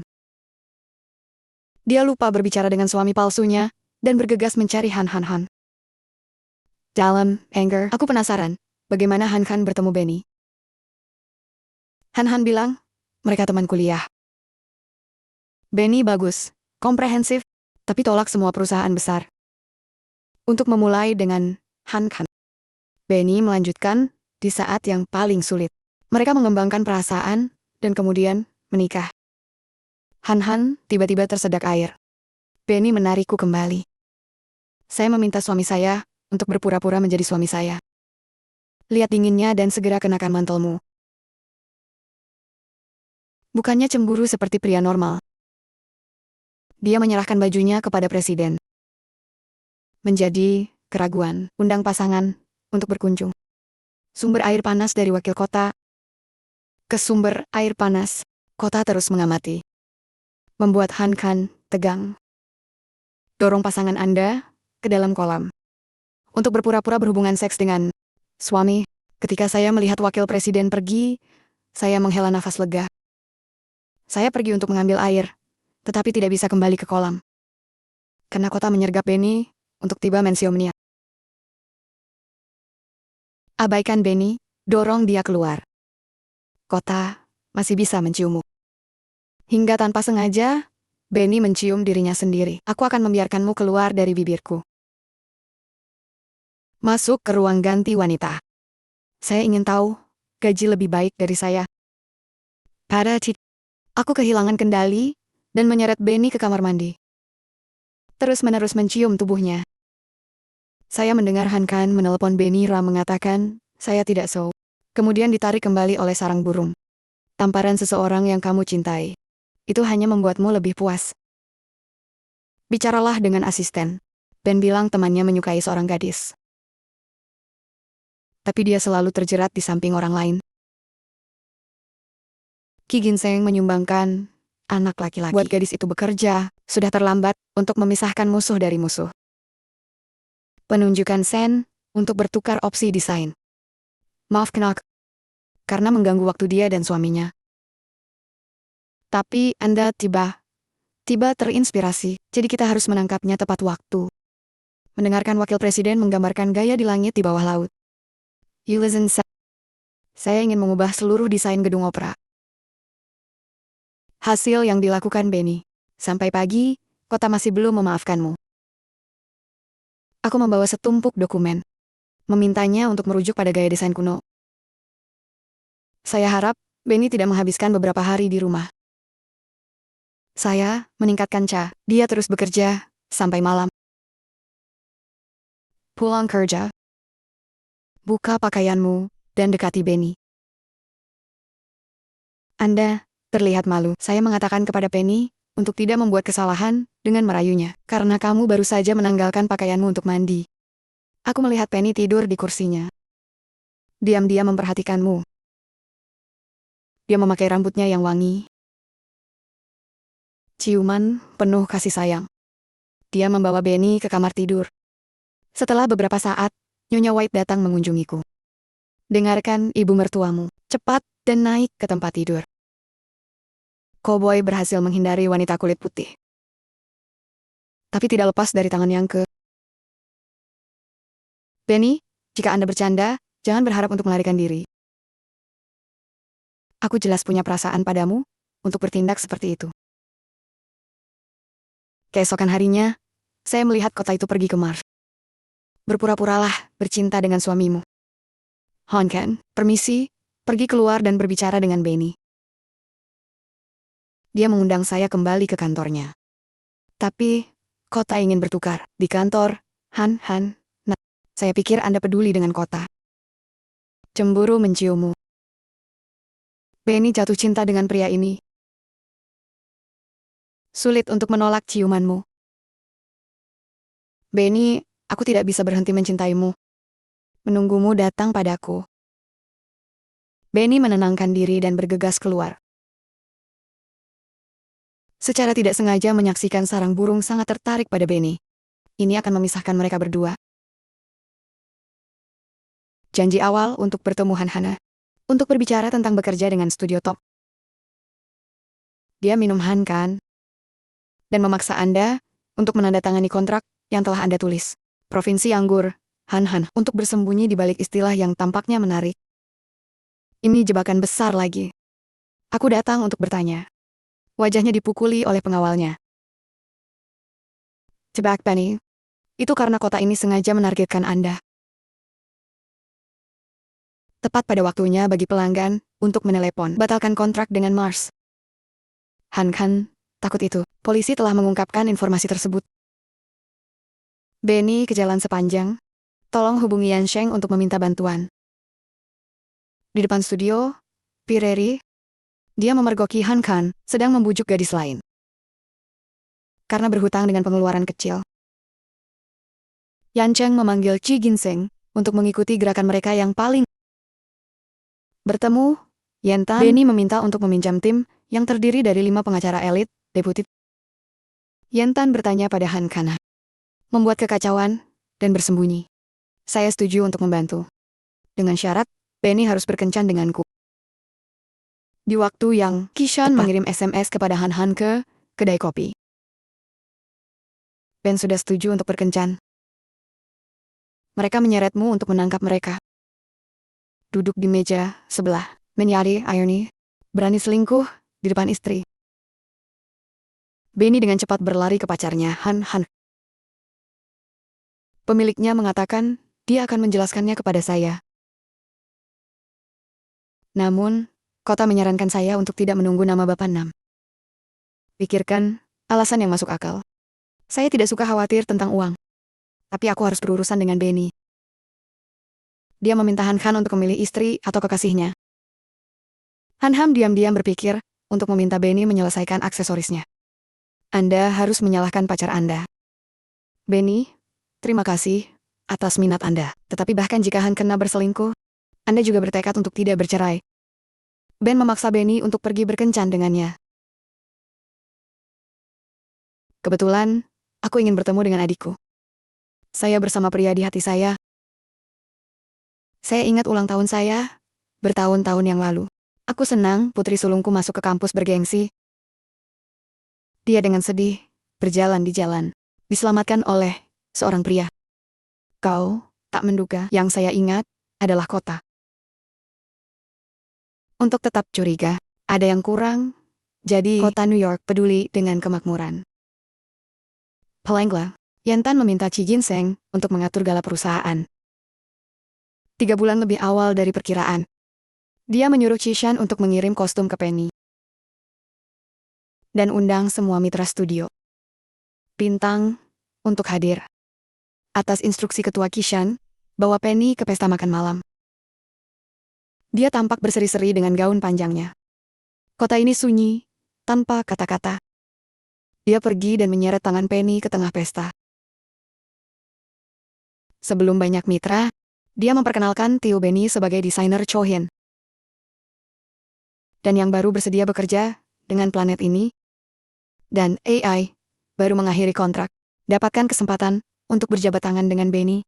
Dia lupa berbicara dengan suami palsunya dan bergegas mencari Han. Dalam anger, aku penasaran bagaimana Han Kan bertemu Benny. Han bilang, mereka teman kuliah. Benny bagus, komprehensif, tapi tolak semua perusahaan besar. Untuk memulai dengan Han Kan. Benny melanjutkan di saat yang paling sulit. Mereka mengembangkan perasaan dan kemudian menikah. Han tiba-tiba tersedak air. Benny menarikku kembali. Saya meminta suami saya untuk berpura-pura menjadi suami saya. Lihat dinginnya dan segera kenakan mantelmu. Bukannya cemburu seperti pria normal. Dia menyerahkan bajunya kepada presiden. Menjadi keraguan, undang pasangan untuk berkunjung. Sumber air panas dari wakil kota. Ke sumber air panas, kota terus mengamati. Membuat Han Kan tegang. Dorong pasangan Anda ke dalam kolam. Untuk berpura-pura berhubungan seks dengan suami. Ketika saya melihat wakil presiden pergi, saya menghela nafas lega. Saya pergi untuk mengambil air, tetapi tidak bisa kembali ke kolam. Karena kota menyergap Benny untuk tiba mensiumnya. Abaikan Benny, dorong dia keluar. Kota masih bisa menciummu. Hingga tanpa sengaja, Benny mencium dirinya sendiri. Aku akan membiarkanmu keluar dari bibirku. Masuk ke ruang ganti wanita. Saya ingin tahu, gaji lebih baik dari saya. Pada titik, aku kehilangan kendali dan menyeret Benny ke kamar mandi. Terus-menerus mencium tubuhnya. Saya mendengar Han Kan menelpon Benny Ram mengatakan, saya tidak so. Kemudian ditarik kembali oleh sarang burung. Tamparan seseorang yang kamu cintai. Itu hanya membuatmu lebih puas. Bicaralah dengan asisten. Ben bilang temannya menyukai seorang gadis. Tapi dia selalu terjerat di samping orang lain. Ki Ginseng menyumbangkan anak laki-laki. Buat gadis itu bekerja, sudah terlambat untuk memisahkan musuh dari musuh. Penunjukan Sen untuk bertukar opsi desain. Maaf Knock, karena mengganggu waktu dia dan suaminya. Tapi Anda tiba terinspirasi, jadi kita harus menangkapnya tepat waktu. Mendengarkan wakil presiden menggambarkan gaya di langit di bawah laut. Ulysses, saya ingin mengubah seluruh desain gedung opera. Hasil yang dilakukan Benny. Sampai pagi, kota masih belum memaafkanmu. Aku membawa setumpuk dokumen. Memintanya untuk merujuk pada gaya desain kuno. Saya harap Benny tidak menghabiskan beberapa hari di rumah. Saya meningkatkan Cha. Dia terus bekerja sampai malam. Pulang kerja. Buka pakaianmu dan dekati Benny. Anda terlihat malu. Saya mengatakan kepada Penny untuk tidak membuat kesalahan dengan merayunya. Karena kamu baru saja menanggalkan pakaianmu untuk mandi. Aku melihat Penny tidur di kursinya. Diam-diam memperhatikanmu. Dia memakai rambutnya yang wangi. Ciuman penuh kasih sayang. Dia membawa Benny ke kamar tidur. Setelah beberapa saat, Nyonya White datang mengunjungiku. Dengarkan ibu mertuamu. Cepat dan naik ke tempat tidur. Cowboy berhasil menghindari wanita kulit putih. Tapi tidak lepas dari tangan yang ke. Benny, jika Anda bercanda, jangan berharap untuk melarikan diri. Aku jelas punya perasaan padamu untuk bertindak seperti itu. Keesokan harinya, saya melihat kota itu pergi ke Mars. Berpura-puralah bercinta dengan suamimu. Han Kan, permisi, pergi keluar dan berbicara dengan Benny. Dia mengundang saya kembali ke kantornya. Tapi, kota ingin bertukar. Di kantor, Han, nah, saya pikir Anda peduli dengan kota. Cemburu menciummu. Benny jatuh cinta dengan pria ini. Sulit untuk menolak ciumanmu. Benny, aku tidak bisa berhenti mencintaimu. Menunggumu datang padaku. Benny menenangkan diri dan bergegas keluar. Secara tidak sengaja menyaksikan sarang burung sangat tertarik pada Benny. Ini akan memisahkan mereka berdua. Janji awal untuk bertemu Hana. Untuk berbicara tentang bekerja dengan studio top. Dia minum Han Kan. Dan memaksa Anda untuk menandatangani kontrak yang telah Anda tulis. Provinsi Anggur, Han, untuk bersembunyi di balik istilah yang tampaknya menarik. Ini jebakan besar lagi. Aku datang untuk bertanya. Wajahnya dipukuli oleh pengawalnya. Jebak Benny. Itu karena kota ini sengaja menargetkan Anda. Tepat pada waktunya bagi pelanggan untuk menelepon. Batalkan kontrak dengan Mars. Han Kan takut itu. Polisi telah mengungkapkan informasi tersebut. Benny ke jalan sepanjang. Tolong hubungi Yan Sheng untuk meminta bantuan. Di depan studio, Pireri, dia memergoki Han Kan, sedang membujuk gadis lain. Karena berhutang dengan pengeluaran kecil, Yan Cheng memanggil Chi Ginseng untuk mengikuti gerakan mereka yang paling. Bertemu, Yentan, Benny meminta untuk meminjam tim yang terdiri dari 5 pengacara elit, deputi. Yentan bertanya pada Han Kan, membuat kekacauan dan bersembunyi. Saya setuju untuk membantu. Dengan syarat, Benny harus berkencan denganku. Di waktu yang Kishan mengirim SMS kepada Han Han ke kedai kopi. Ben sudah setuju untuk berkencan. Mereka menyeretmu untuk menangkap mereka. Duduk di meja sebelah, menyari irony, berani selingkuh di depan istri. Benny dengan cepat berlari ke pacarnya, Han Han. Pemiliknya mengatakan dia akan menjelaskannya kepada saya. Namun, kota menyarankan saya untuk tidak menunggu nama Bapak Nam. Pikirkan alasan yang masuk akal. Saya tidak suka khawatir tentang uang. Tapi aku harus berurusan dengan Benny. Dia meminta Han Han untuk memilih istri atau kekasihnya. Han Han diam-diam berpikir untuk meminta Benny menyelesaikan aksesorisnya. Anda harus menyalahkan pacar Anda. Benny, terima kasih atas minat Anda. Tetapi bahkan jika Han kena berselingkuh, Anda juga bertekad untuk tidak bercerai. Ben memaksa Benny untuk pergi berkencan dengannya. Kebetulan, aku ingin bertemu dengan adikku. Saya bersama pria di hati saya. Saya ingat ulang tahun saya bertahun-tahun yang lalu. Aku senang putri sulungku masuk ke kampus bergengsi. Dia dengan sedih berjalan di jalan, diselamatkan oleh seorang pria. Kau tak menduga yang saya ingat adalah kota. Untuk tetap curiga, ada yang kurang, jadi kota New York peduli dengan kemakmuran. Pelengla, Yentan meminta Chi Ginseng untuk mengatur gala perusahaan. 3 bulan lebih awal dari perkiraan. Dia menyuruh Chishan untuk mengirim kostum ke Penny. Dan undang semua mitra studio. Bintang untuk hadir. Atas instruksi ketua Kishan, bawa Penny ke pesta makan malam. Dia tampak berseri-seri dengan gaun panjangnya. Kota ini sunyi, tanpa kata-kata. Dia pergi dan menyeret tangan Penny ke tengah pesta. Sebelum banyak mitra, dia memperkenalkan Tio Benny sebagai desainer Chohin. Dan yang baru bersedia bekerja dengan planet ini. Dan AI baru mengakhiri kontrak. Dapatkan kesempatan untuk berjabat tangan dengan Benny.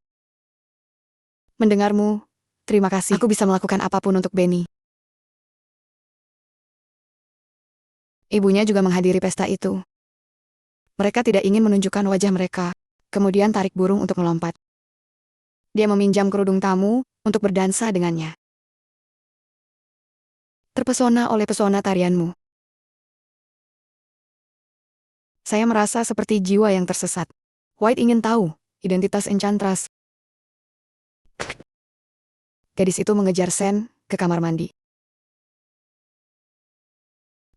Mendengarmu, terima kasih. Aku bisa melakukan apapun untuk Benny. Ibunya juga menghadiri pesta itu. Mereka tidak ingin menunjukkan wajah mereka, kemudian tarik burung untuk melompat. Dia meminjam kerudung tamu untuk berdansa dengannya. Terpesona oleh pesona tarianmu. Saya merasa seperti jiwa yang tersesat. White ingin tahu identitas Enchantress. Gadis itu mengejar Sen ke kamar mandi.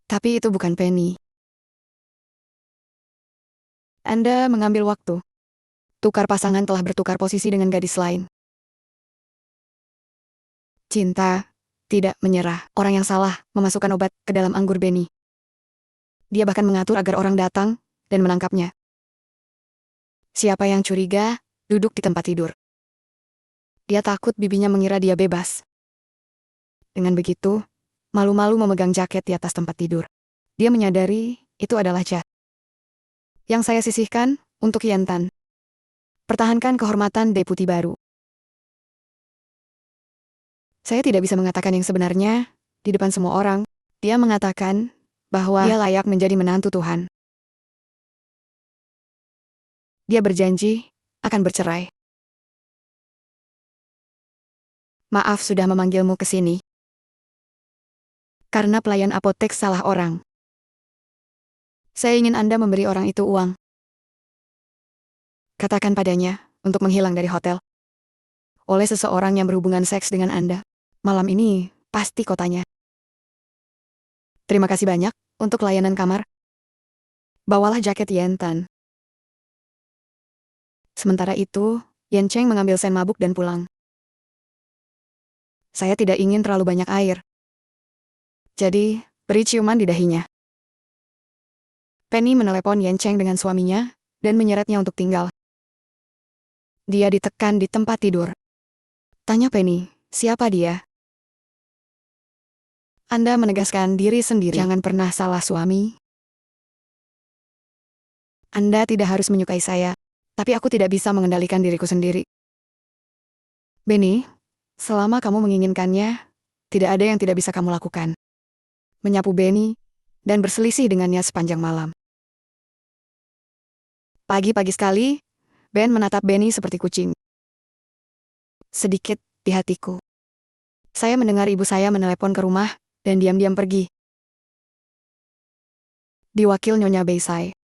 Tapi itu bukan Penny. Anda mengambil waktu. Tukar pasangan telah bertukar posisi dengan gadis lain. Cinta tidak menyerah. Orang yang salah memasukkan obat ke dalam anggur Benny. Dia bahkan mengatur agar orang datang dan menangkapnya. Siapa yang curiga, duduk di tempat tidur. Dia takut bibinya mengira dia bebas. Dengan begitu, malu-malu memegang jaket di atas tempat tidur. Dia menyadari itu adalah cat. Yang saya sisihkan untuk Yentan. Pertahankan kehormatan deputi baru. Saya tidak bisa mengatakan yang sebenarnya di depan semua orang. Dia mengatakan bahwa dia layak menjadi menantu Tuhan. Dia berjanji akan bercerai. Maaf sudah memanggilmu ke sini. Karena pelayan apotek salah orang. Saya ingin Anda memberi orang itu uang. Katakan padanya untuk menghilang dari hotel. Oleh seseorang yang berhubungan seks dengan Anda. Malam ini pasti kotanya. Terima kasih banyak untuk layanan kamar. Bawalah jaket Yentan. Sementara itu, Yen Cheng mengambil sen mabuk dan pulang. Saya tidak ingin terlalu banyak air. Jadi, beri ciuman di dahinya. Penny menelepon Yan Cheng dengan suaminya, dan menyeretnya untuk tinggal. Dia ditekan di tempat tidur. Tanya Penny, siapa dia? Anda menegaskan diri sendiri. Jangan pernah salah suami. Anda tidak harus menyukai saya, tapi aku tidak bisa mengendalikan diriku sendiri. Benny, selama kamu menginginkannya, tidak ada yang tidak bisa kamu lakukan. Menyapu Benny, dan berselisih dengannya sepanjang malam. Pagi-pagi sekali, Ben menatap Benny seperti kucing. Sedikit di hatiku. Saya mendengar ibu saya menelepon ke rumah, dan diam-diam pergi. Diwakil Nyonya Baysai.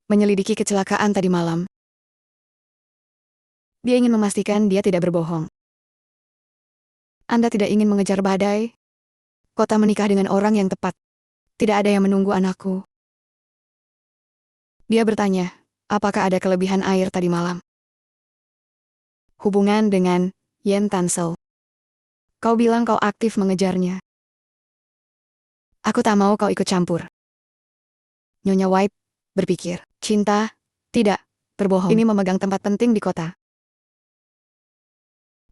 Menyelidiki kecelakaan tadi malam. Dia ingin memastikan dia tidak berbohong. Anda tidak ingin mengejar badai? Kota menikah dengan orang yang tepat. Tidak ada yang menunggu anakku. Dia bertanya, apakah ada kelebihan air tadi malam? Hubungan dengan Yen Tansel. Kau bilang kau aktif mengejarnya. Aku tak mau kau ikut campur. Nyonya White berpikir, cinta, tidak, berbohong. Ini memegang tempat penting di kota.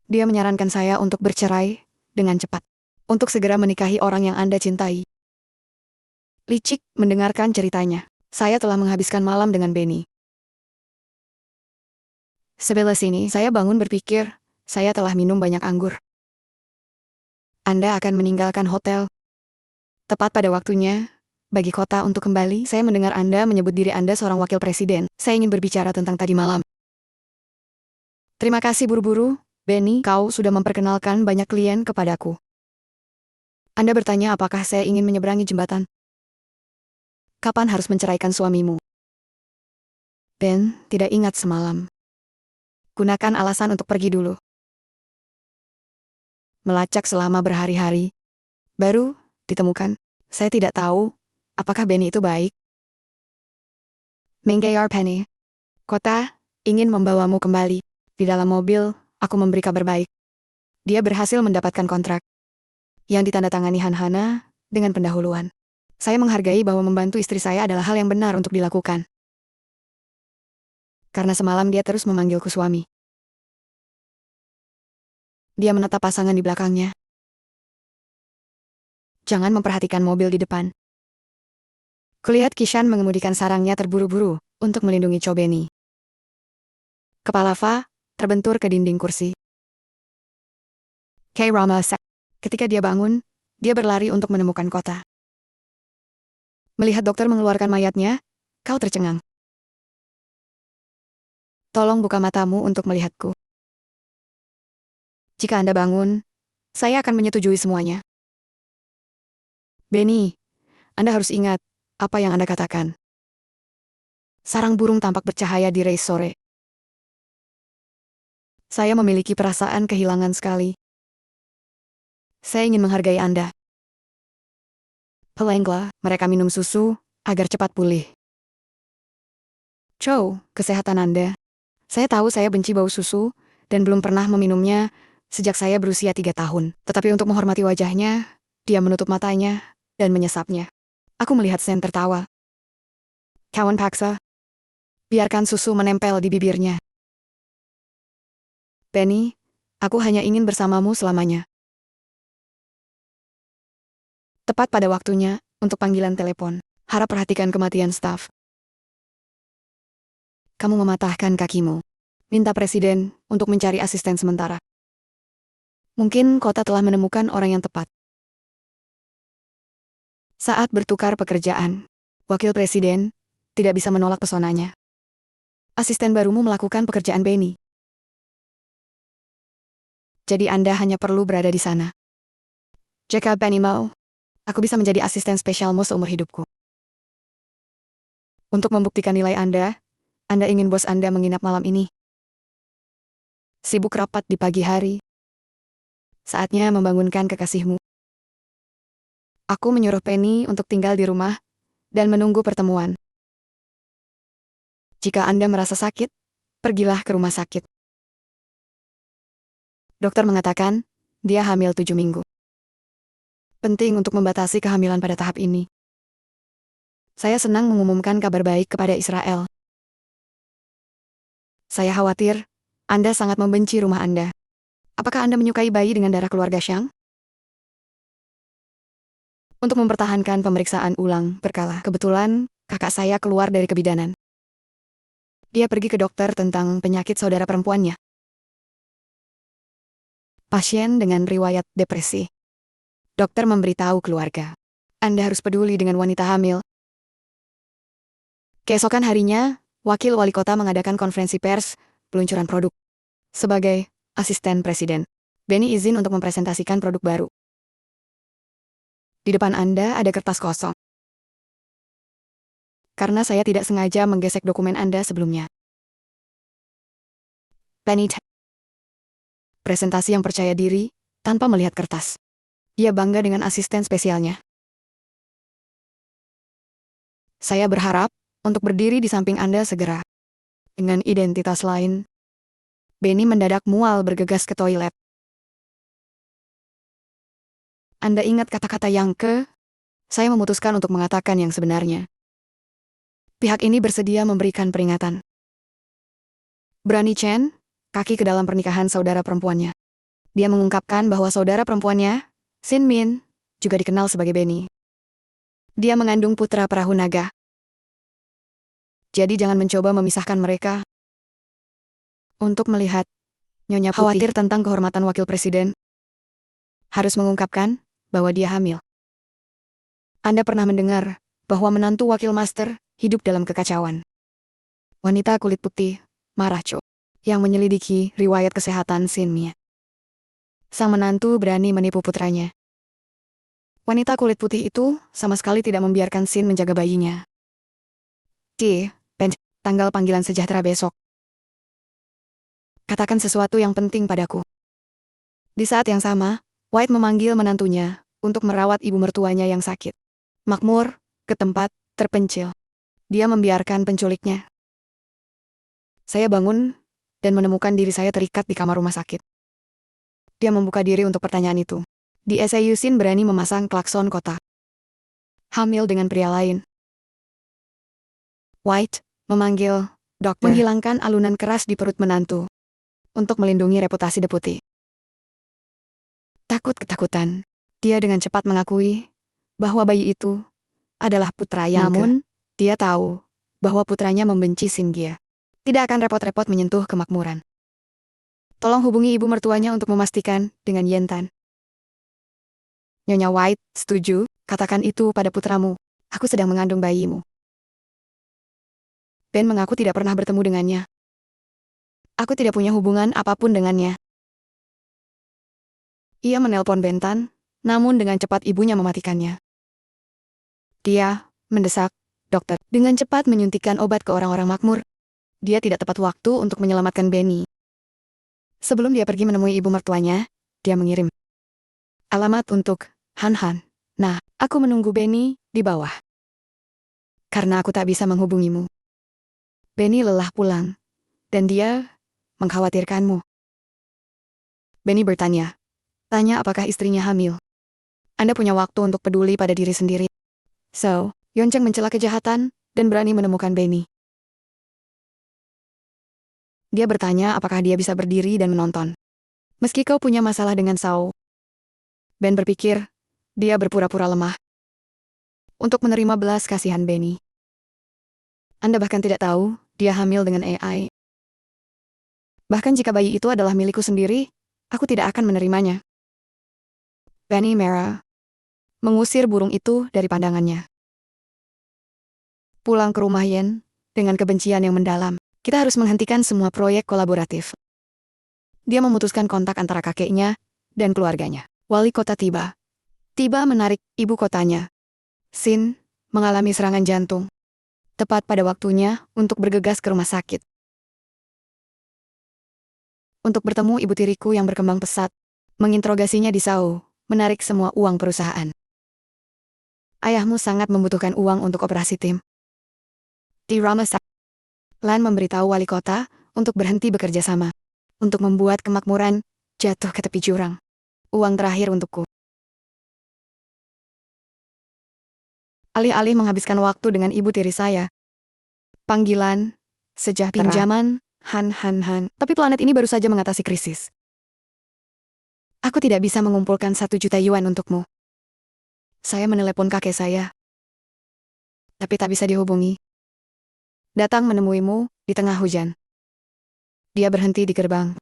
Dia menyarankan saya untuk bercerai dengan cepat. Untuk segera menikahi orang yang Anda cintai. Licik mendengarkan ceritanya. Saya telah menghabiskan malam dengan Benny. Sebelah sini, saya bangun berpikir, saya telah minum banyak anggur. Anda akan meninggalkan hotel. Tepat pada waktunya, bagi kota untuk kembali, saya mendengar Anda menyebut diri Anda seorang wakil presiden. Saya ingin berbicara tentang tadi malam. Terima kasih buru-buru, Benny, kau sudah memperkenalkan banyak klien kepadaku. Anda bertanya apakah saya ingin menyeberangi jembatan. Kapan harus menceraikan suamimu? Ben tidak ingat semalam. Gunakan alasan untuk pergi dulu. Melacak selama berhari-hari. Baru ditemukan. Saya tidak tahu apakah Benny itu baik. Menggayar Penny. Kota ingin membawamu kembali. Di dalam mobil, aku memberi kabar baik. Dia berhasil mendapatkan kontrak yang ditandatangani Han Hana dengan pendahuluan. Saya menghargai bahwa membantu istri saya adalah hal yang benar untuk dilakukan. Karena semalam dia terus memanggilku suami. Dia menatap pasangan di belakangnya. Jangan memperhatikan mobil di depan. Kulihat Kishan mengemudikan sarangnya terburu-buru untuk melindungi Cho Benny. Kepala Fa terbentur ke dinding kursi. Kay Rama. Ketika dia bangun, dia berlari untuk menemukan kota. Melihat dokter mengeluarkan mayatnya, kau tercengang. Tolong buka matamu untuk melihatku. Jika Anda bangun, saya akan menyetujui semuanya. Benny, Anda harus ingat apa yang Anda katakan. Sarang burung tampak bercahaya di race sore. Saya memiliki perasaan kehilangan sekali. Saya ingin menghargai Anda. Pelengla, mereka minum susu agar cepat pulih. Cho, kesehatan Anda. Saya tahu saya benci bau susu dan belum pernah meminumnya sejak saya berusia 3 tahun. Tetapi untuk menghormati wajahnya, dia menutup matanya dan menyesapnya. Aku melihat Sen tertawa. Kawan paksa. Biarkan susu menempel di bibirnya. Benny, aku hanya ingin bersamamu selamanya. Tepat pada waktunya, untuk panggilan telepon. Harap perhatikan kematian staf. Kamu mematahkan kakimu. Minta presiden untuk mencari asisten sementara. Mungkin kota telah menemukan orang yang tepat. Saat bertukar pekerjaan, wakil presiden tidak bisa menolak pesonanya. Asisten barumu melakukan pekerjaan Benny. Jadi Anda hanya perlu berada di sana. Jika Benny mau, aku bisa menjadi asisten spesialmu seumur hidupku. Untuk membuktikan nilai Anda ingin bos Anda menginap malam ini. Sibuk rapat di pagi hari. Saatnya membangunkan kekasihmu. Aku menyuruh Penny untuk tinggal di rumah dan menunggu pertemuan. Jika Anda merasa sakit, pergilah ke rumah sakit. Dokter mengatakan, dia hamil 7 minggu. Penting untuk membatasi kehamilan pada tahap ini. Saya senang mengumumkan kabar baik kepada Israel. Saya khawatir, Anda sangat membenci rumah Anda. Apakah Anda menyukai bayi dengan darah keluarga Xiang? Untuk mempertahankan pemeriksaan ulang berkala, kebetulan kakak saya keluar dari kebidanan. Dia pergi ke dokter tentang penyakit saudara perempuannya. Pasien dengan riwayat depresi. Dokter memberitahu keluarga, Anda harus peduli dengan wanita hamil. Keesokan harinya, wakil wali kota mengadakan konferensi pers, peluncuran produk. Sebagai asisten presiden, Benny izin untuk mempresentasikan produk baru. Di depan Anda ada kertas kosong. Karena saya tidak sengaja menggesek dokumen Anda sebelumnya. Benny presentasi yang percaya diri, tanpa melihat kertas. Dia bangga dengan asisten spesialnya. Saya berharap untuk berdiri di samping Anda segera. Dengan identitas lain, Benny mendadak mual bergegas ke toilet. Anda ingat kata-kata yang saya memutuskan untuk mengatakan yang sebenarnya. Pihak ini bersedia memberikan peringatan. Berani Chen, kaki ke dalam pernikahan saudara perempuannya. Dia mengungkapkan bahwa saudara perempuannya, Sin Min, juga dikenal sebagai Benny. Dia mengandung putra perahu naga. Jadi jangan mencoba memisahkan mereka. Untuk melihat, Nyonya Putih khawatir tentang kehormatan wakil presiden. Harus mengungkapkan bahwa dia hamil. Anda pernah mendengar bahwa menantu wakil master hidup dalam kekacauan. Wanita kulit putih, Marah Cho, yang menyelidiki riwayat kesehatan Sin Mia. Sang menantu berani menipu putranya. Wanita kulit putih itu sama sekali tidak membiarkan Sin menjaga bayinya. Tanggal panggilan sejahtera besok. Katakan sesuatu yang penting padaku. Di saat yang sama, White memanggil menantunya untuk merawat ibu mertuanya yang sakit. Makmur, ke tempat terpencil. Dia membiarkan penculiknya. Saya bangun dan menemukan diri saya terikat di kamar rumah sakit. Dia membuka diri untuk pertanyaan itu. Di SAU Sin berani memasang klakson kota. Hamil dengan pria lain. White memanggil dokter, menghilangkan alunan keras di perut menantu untuk melindungi reputasi deputi. Takut ketakutan, dia dengan cepat mengakui bahwa bayi itu adalah putra yang namun, dia tahu bahwa putranya membenci Singia. Tidak akan repot-repot menyentuh kemakmuran. Tolong hubungi ibu mertuanya untuk memastikan dengan Yentan. Nyonya White, setuju, katakan itu pada putramu. Aku sedang mengandung bayimu. Ben mengaku tidak pernah bertemu dengannya. Aku tidak punya hubungan apapun dengannya. Ia menelpon Bentan, namun dengan cepat ibunya mematikannya. Dia mendesak dokter dengan cepat menyuntikkan obat ke orang-orang makmur. Dia tidak tepat waktu untuk menyelamatkan Benny. Sebelum dia pergi menemui ibu mertuanya, dia mengirim alamat untuk Han Han. Nah, aku menunggu Benny di bawah. Karena aku tak bisa menghubungimu. Benny lelah pulang, dan dia mengkhawatirkanmu. Benny bertanya, tanya apakah istrinya hamil. Anda punya waktu untuk peduli pada diri sendiri. So, Yeoncheng mencela kejahatan dan berani menemukan Benny. Dia bertanya apakah dia bisa berdiri dan menonton. Meski kau punya masalah dengan Sao. Ben berpikir, dia berpura-pura lemah. Untuk menerima belas kasihan Benny. Anda bahkan tidak tahu, dia hamil dengan AI. Bahkan jika bayi itu adalah milikku sendiri, aku tidak akan menerimanya. Benny merah. Mengusir burung itu dari pandangannya. Pulang ke rumah Yen, dengan kebencian yang mendalam. Kita harus menghentikan semua proyek kolaboratif. Dia memutuskan kontak antara kakeknya dan keluarganya. Wali kota tiba. Tiba menarik ibu kotanya. Sin mengalami serangan jantung. Tepat pada waktunya untuk bergegas ke rumah sakit. Untuk bertemu ibu tiriku yang berkembang pesat. Menginterogasinya di Sao, menarik semua uang perusahaan. Ayahmu sangat membutuhkan uang untuk operasi tim. Di Ramasak, Lan memberitahu wali kota untuk berhenti bekerja sama. Untuk membuat kemakmuran jatuh ke tepi jurang. Uang terakhir untukku. Alih-alih menghabiskan waktu dengan ibu tiri saya. Panggilan, sejahtera, pinjaman, han. Tapi planet ini baru saja mengatasi krisis. Aku tidak bisa mengumpulkan 1 juta yuan untukmu. Saya menelepon kakek saya. Tapi tak bisa dihubungi. Datang menemuimu di tengah hujan. Dia berhenti di gerbang.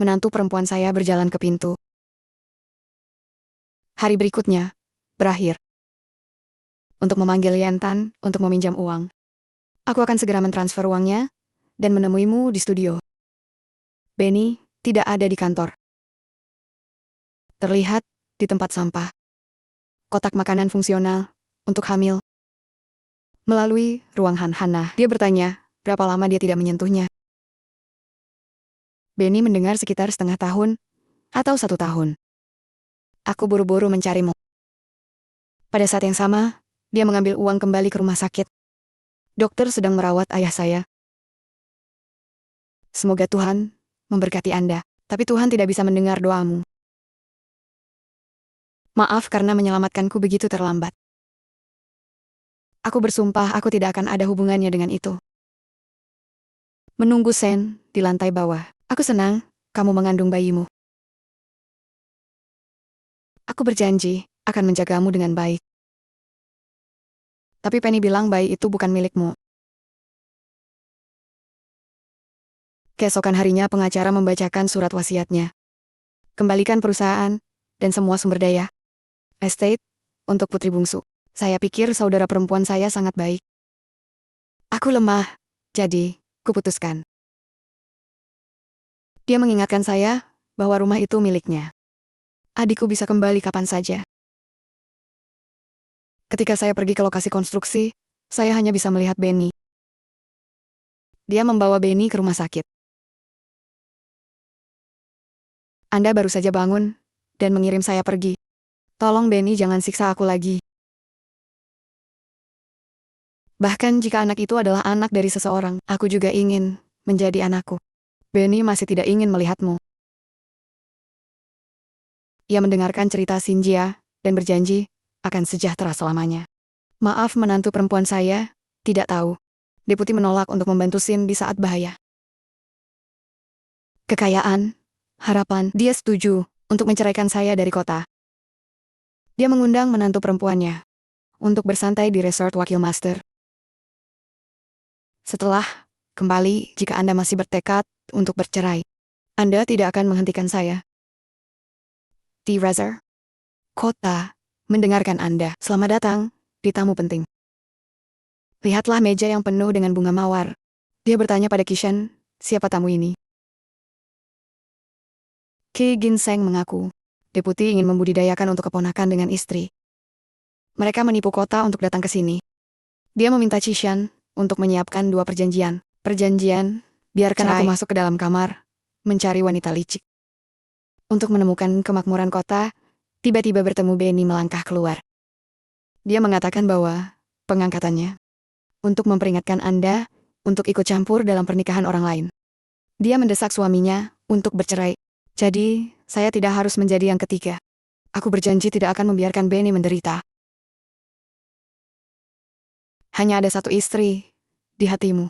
Menantu perempuan saya berjalan ke pintu. Hari berikutnya, berakhir. Untuk memanggil Yantan untuk meminjam uang. Aku akan segera mentransfer uangnya dan menemuimu di studio. Benny tidak ada di kantor. Terlihat di tempat sampah. Kotak makanan fungsional untuk hamil. Melalui ruang Han-Hana, dia bertanya berapa lama dia tidak menyentuhnya. Benny mendengar sekitar setengah tahun atau 1 tahun. Aku buru-buru mencarimu. Pada saat yang sama, dia mengambil uang kembali ke rumah sakit. Dokter sedang merawat ayah saya. Semoga Tuhan memberkati Anda, tapi Tuhan tidak bisa mendengar doamu. Maaf karena menyelamatkanku begitu terlambat. Aku bersumpah aku tidak akan ada hubungannya dengan itu. Menunggu Sen di lantai bawah. Aku senang kamu mengandung bayimu. Aku berjanji akan menjagamu dengan baik. Tapi Penny bilang bayi itu bukan milikmu. Keesokan harinya pengacara membacakan surat wasiatnya. Kembalikan perusahaan dan semua sumber daya estate untuk putri bungsu. Saya pikir saudara perempuan saya sangat baik. Aku lemah, jadi kuputuskan. Dia mengingatkan saya bahwa rumah itu miliknya. Adikku bisa kembali kapan saja. Ketika saya pergi ke lokasi konstruksi, saya hanya bisa melihat Benny. Dia membawa Benny ke rumah sakit. Anda baru saja bangun dan mengirim saya pergi. Tolong Benny jangan siksa aku lagi. Bahkan jika anak itu adalah anak dari seseorang, aku juga ingin menjadi anakku. Benny masih tidak ingin melihatmu. Ia mendengarkan cerita Xinjia dan berjanji akan sejahtera selamanya. Maaf menantu perempuan saya, tidak tahu. Deputi menolak untuk membantu Xin di saat bahaya. Kekayaan, harapan, dia setuju untuk menceraikan saya dari kota. Dia mengundang menantu perempuannya untuk bersantai di resort wakil master. Setelah, kembali jika Anda masih bertekad untuk bercerai. Anda tidak akan menghentikan saya. Di resort kota, mendengarkan Anda. Selamat datang di tamu penting. Lihatlah meja yang penuh dengan bunga mawar. Dia bertanya pada Kishan, siapa tamu ini? Ki Ginseng mengaku, deputi ingin membudidayakan untuk keponakan dengan istri. Mereka menipu kota untuk datang ke sini. Dia meminta Kishan untuk menyiapkan 2 perjanjian. Perjanjian, biarkan aku masuk ke dalam kamar, mencari wanita licik. Untuk menemukan kemakmuran kota, tiba-tiba bertemu Benny melangkah keluar. Dia mengatakan bahwa pengangkatannya untuk memperingatkan Anda untuk ikut campur dalam pernikahan orang lain. Dia mendesak suaminya untuk bercerai. Jadi, saya tidak harus menjadi yang ketiga. Aku berjanji tidak akan membiarkan Benny menderita. Hanya ada 1 istri di hatimu.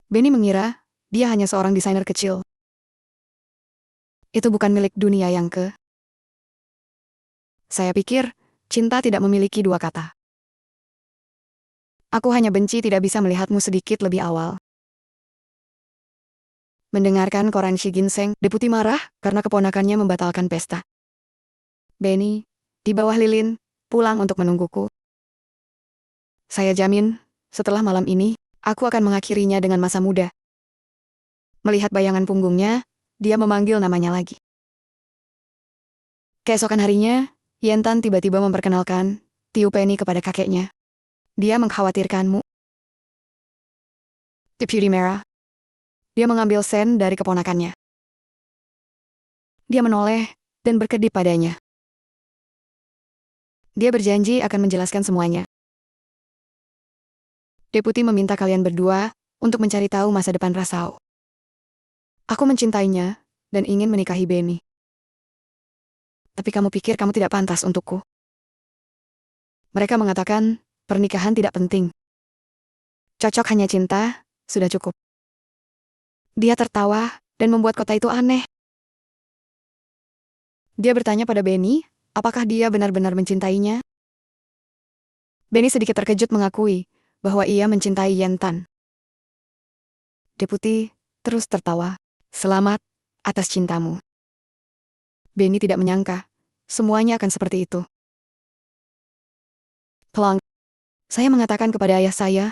Benny mengira dia hanya seorang desainer kecil. Itu bukan milik dunia yang ke. Saya pikir, cinta tidak memiliki 2 kata. Aku hanya benci tidak bisa melihatmu sedikit lebih awal. Mendengarkan koran Shi Ginseng, deputi marah karena keponakannya membatalkan pesta. Benny, di bawah lilin, pulang untuk menungguku. Saya jamin, setelah malam ini, aku akan mengakhirinya dengan masa muda. Melihat bayangan punggungnya, dia memanggil namanya lagi. Keesokan harinya, Yantan tiba-tiba memperkenalkan Tiu Penny kepada kakeknya. Dia mengkhawatirkanmu. Deputi merah. Dia mengambil sen dari keponakannya. Dia menoleh dan berkedip padanya. Dia berjanji akan menjelaskan semuanya. Deputi meminta kalian berdua untuk mencari tahu masa depan Rasau. Aku mencintainya, dan ingin menikahi Benny. Tapi kamu pikir kamu tidak pantas untukku? Mereka mengatakan, pernikahan tidak penting. Cocok hanya cinta, sudah cukup. Dia tertawa, dan membuat kota itu aneh. Dia bertanya pada Benny, apakah dia benar-benar mencintainya? Benny sedikit terkejut mengakui, bahwa ia mencintai Yentan. Deputi terus tertawa. Selamat atas cintamu. Benny tidak menyangka, semuanya akan seperti itu. Pelang, saya mengatakan kepada ayah saya,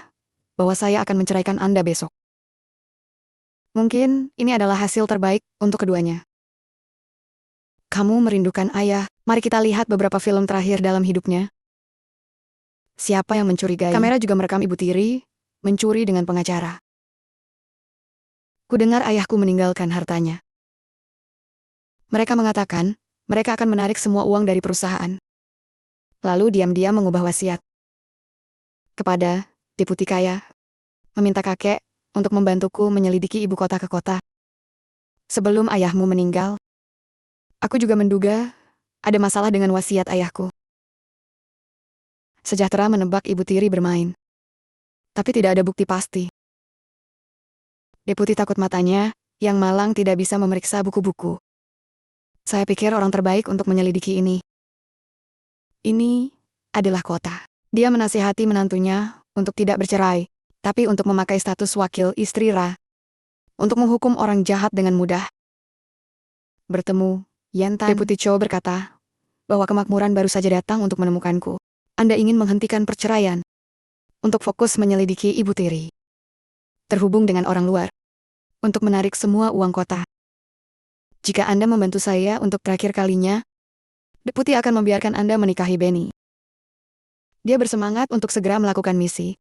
bahwa saya akan menceraikan Anda besok. Mungkin ini adalah hasil terbaik untuk keduanya. Kamu merindukan ayah, mari kita lihat beberapa film terakhir dalam hidupnya. Siapa yang mencurigai? Kamera juga merekam Ibu Tiri, mencuri dengan pengacara. Kudengar ayahku meninggalkan hartanya. Mereka mengatakan, mereka akan menarik semua uang dari perusahaan. Lalu diam-diam mengubah wasiat. Kepada deputi kaya, meminta kakek untuk membantuku menyelidiki ibu kota ke kota. Sebelum ayahmu meninggal, aku juga menduga ada masalah dengan wasiat ayahku. Sejahtera menebak Ibu Tiri bermain. Tapi tidak ada bukti pasti. Deputi takut matanya, yang malang tidak bisa memeriksa buku-buku. Saya pikir orang terbaik untuk menyelidiki ini. Ini adalah kota. Dia menasihati menantunya untuk tidak bercerai, tapi untuk memakai status wakil istri Ra. Untuk menghukum orang jahat dengan mudah. Bertemu, Yentan. Deputi Cho berkata, bahwa kemakmuran baru saja datang untuk menemukanku. Anda ingin menghentikan perceraian. Untuk fokus menyelidiki Ibu Tiri. Terhubung dengan orang luar. Untuk menarik semua uang kota. Jika Anda membantu saya untuk terakhir kalinya, deputi akan membiarkan Anda menikahi Benny. Dia bersemangat untuk segera melakukan misi.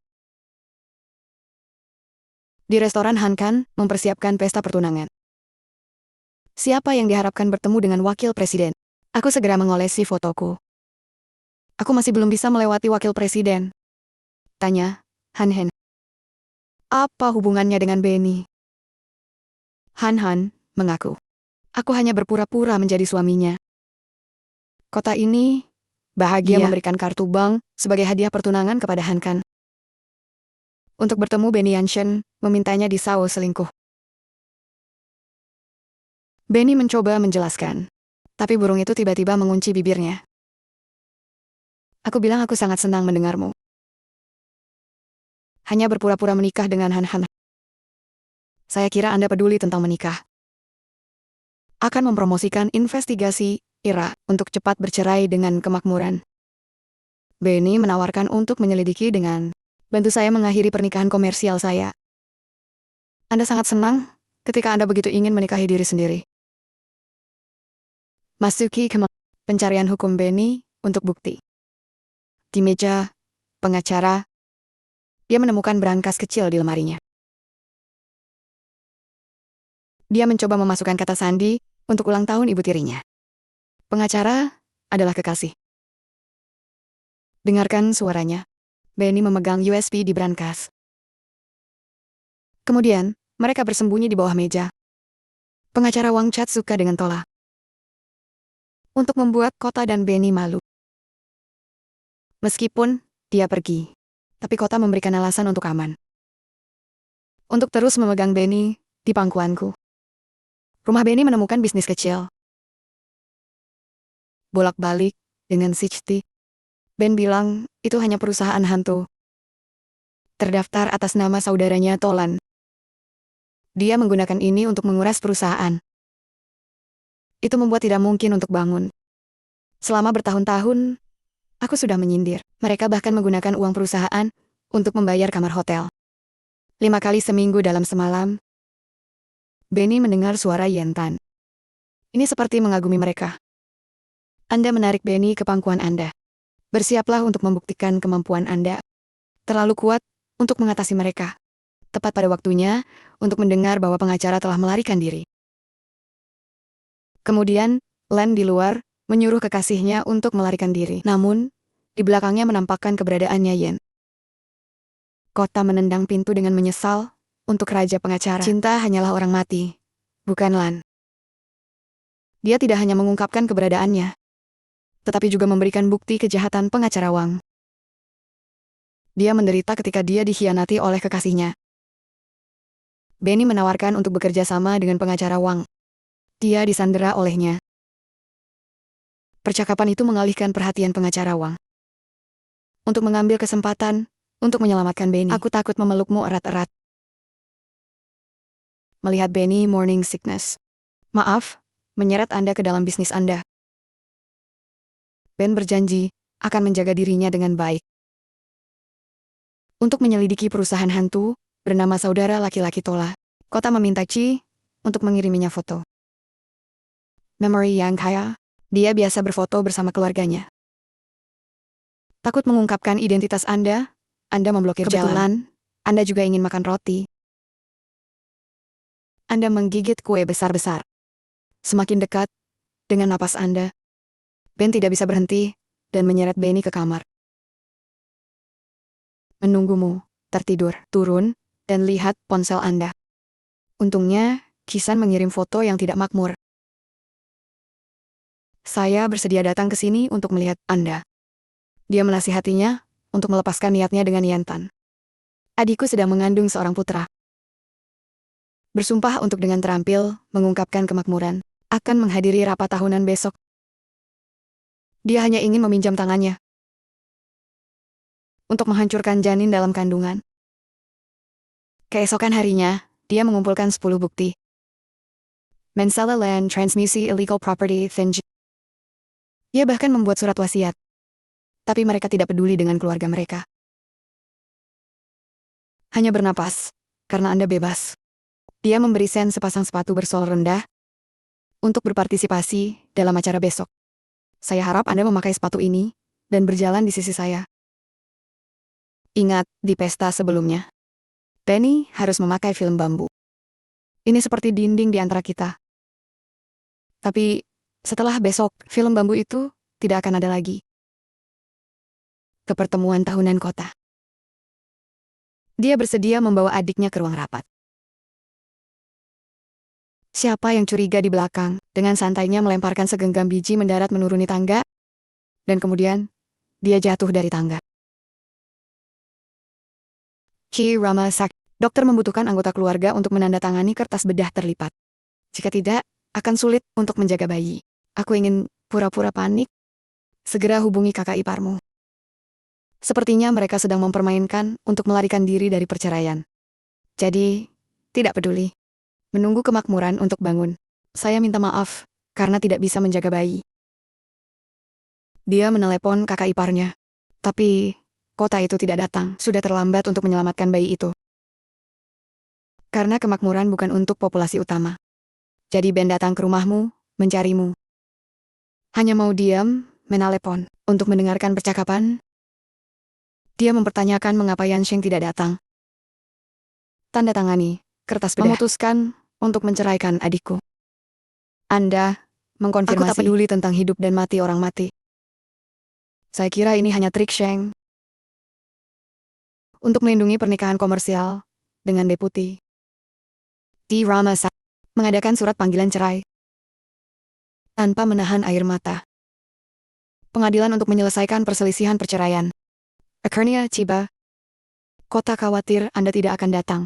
Di restoran Hankan, mempersiapkan pesta pertunangan. Siapa yang diharapkan bertemu dengan wakil presiden? Aku segera mengolesi fotoku. Aku masih belum bisa melewati wakil presiden. Tanya, Han Hen. Apa hubungannya dengan Benny? Han Han mengaku. Aku hanya berpura-pura menjadi suaminya. Kota ini bahagia memberikan kartu bank sebagai hadiah pertunangan kepada Han Kan. Untuk bertemu Benny Yanshen, memintanya di Sao selingkuh. Benny mencoba menjelaskan. Tapi burung itu tiba-tiba mengunci bibirnya. Aku bilang aku sangat senang mendengarmu. Hanya berpura-pura menikah dengan Han Han. Saya kira Anda peduli tentang menikah. Akan mempromosikan investigasi Ira untuk cepat bercerai dengan kemakmuran. Benny menawarkan untuk menyelidiki dengan bantu saya mengakhiri pernikahan komersial saya. Anda sangat senang ketika Anda begitu ingin menikahi diri sendiri. Masuki ke pencarian hukum Benny untuk bukti. Di meja pengacara, dia menemukan brankas kecil di lemarinya. Dia mencoba memasukkan kata sandi untuk ulang tahun ibu tirinya. Pengacara adalah kekasih. Dengarkan suaranya. Benny memegang USB di brankas. Kemudian, mereka bersembunyi di bawah meja. Pengacara Wang Chat suka dengan Tola. Untuk membuat Kota dan Benny malu. Meskipun dia pergi, tapi Kota memberikan alasan untuk aman. Untuk terus memegang Benny di pangkuanku. Rumah Benny menemukan bisnis kecil. Bolak-balik dengan Sichti. Ben bilang itu hanya perusahaan hantu. Terdaftar atas nama saudaranya Tolan. Dia menggunakan ini untuk menguras perusahaan. Itu membuat tidak mungkin untuk bangun. Selama bertahun-tahun, aku sudah menyindir. Mereka bahkan menggunakan uang perusahaan untuk membayar kamar hotel. 5 kali seminggu dalam semalam, Benny mendengar suara Yentan. Ini seperti mengagumi mereka. Anda menarik Benny ke pangkuan Anda. Bersiaplah untuk membuktikan kemampuan Anda. Terlalu kuat untuk mengatasi mereka. Tepat pada waktunya untuk mendengar bahwa pengacara telah melarikan diri. Kemudian, Len di luar menyuruh kekasihnya untuk melarikan diri. Namun, di belakangnya menampakkan keberadaannya Yen. Kota menendang pintu dengan menyesal untuk raja pengacara. Cinta hanyalah orang mati, bukan Lan. Dia tidak hanya mengungkapkan keberadaannya, tetapi juga memberikan bukti kejahatan pengacara Wang. Dia menderita ketika dia dikhianati oleh kekasihnya. Benny menawarkan untuk bekerja sama dengan pengacara Wang. Dia disandera olehnya. Percakapan itu mengalihkan perhatian pengacara Wang untuk mengambil kesempatan untuk menyelamatkan Benny. Aku takut memelukmu erat-erat. Melihat Benny morning sickness. Maaf, menyeret Anda ke dalam bisnis Anda. Ben berjanji akan menjaga dirinya dengan baik. Untuk menyelidiki perusahaan hantu bernama saudara laki-laki Tola. Kota meminta Chi untuk mengiriminya foto. Memory yang kaya, dia biasa berfoto bersama keluarganya. Takut mengungkapkan identitas Anda memblokir jalan. Anda juga ingin makan roti. Anda menggigit kue besar-besar. Semakin dekat dengan napas Anda, Ben tidak bisa berhenti dan menyeret Benny ke kamar. Menunggumu, tertidur, turun, dan lihat ponsel Anda. Untungnya, Kisan mengirim foto yang tidak makmur. Saya bersedia datang ke sini untuk melihat Anda. Dia menasihatinya untuk melepaskan niatnya dengan Yantan. Adikku sedang mengandung seorang putra. Bersumpah untuk dengan terampil mengungkapkan kemakmuran, akan menghadiri rapat tahunan besok. Dia hanya ingin meminjam tangannya untuk menghancurkan janin dalam kandungan. Keesokan harinya, dia mengumpulkan 10 bukti. Mensala Land Transmisi Illegal Property Thinj. Dia bahkan membuat surat wasiat. Tapi mereka tidak peduli dengan keluarga mereka. Hanya bernapas, karena Anda bebas. Dia memberi Sen sepasang sepatu bersol rendah untuk berpartisipasi dalam acara besok. Saya harap Anda memakai sepatu ini dan berjalan di sisi saya. Ingat, di pesta sebelumnya, Benny harus memakai film bambu. Ini seperti dinding di antara kita. Tapi, setelah besok, film bambu itu tidak akan ada lagi. Kepertemuan tahunan kota. Dia bersedia membawa adiknya ke ruang rapat. Siapa yang curiga di belakang, dengan santainya melemparkan segenggam biji mendarat menuruni tangga, dan kemudian, dia jatuh dari tangga. Ki Rama Sak. Dokter membutuhkan anggota keluarga untuk menandatangani kertas bedah terlipat. Jika tidak, akan sulit untuk menjaga bayi. Aku ingin pura-pura panik. Segera hubungi kakak iparmu. Sepertinya mereka sedang mempermainkan untuk melarikan diri dari perceraian. Jadi, tidak peduli. Menunggu kemakmuran untuk bangun. Saya minta maaf, karena tidak bisa menjaga bayi. Dia menelepon kakak iparnya. Tapi, kota itu tidak datang. Sudah terlambat untuk menyelamatkan bayi itu. Karena kemakmuran bukan untuk populasi utama. Jadi Ben datang ke rumahmu, mencarimu. Hanya mau diam, menelepon, untuk mendengarkan percakapan. Dia mempertanyakan mengapa Yansheng tidak datang. Tanda tangani, kertas bedah. Memutuskan untuk menceraikan adikku. Anda mengkonfirmasi. Aku tak peduli tentang hidup dan mati orang mati. Saya kira ini hanya trik Sheng untuk melindungi pernikahan komersial dengan deputi. Di Rama Sak mengadakan surat panggilan cerai tanpa menahan air mata. Pengadilan untuk menyelesaikan perselisihan perceraian. Akhirnya tiba. Kota khawatir Anda tidak akan datang.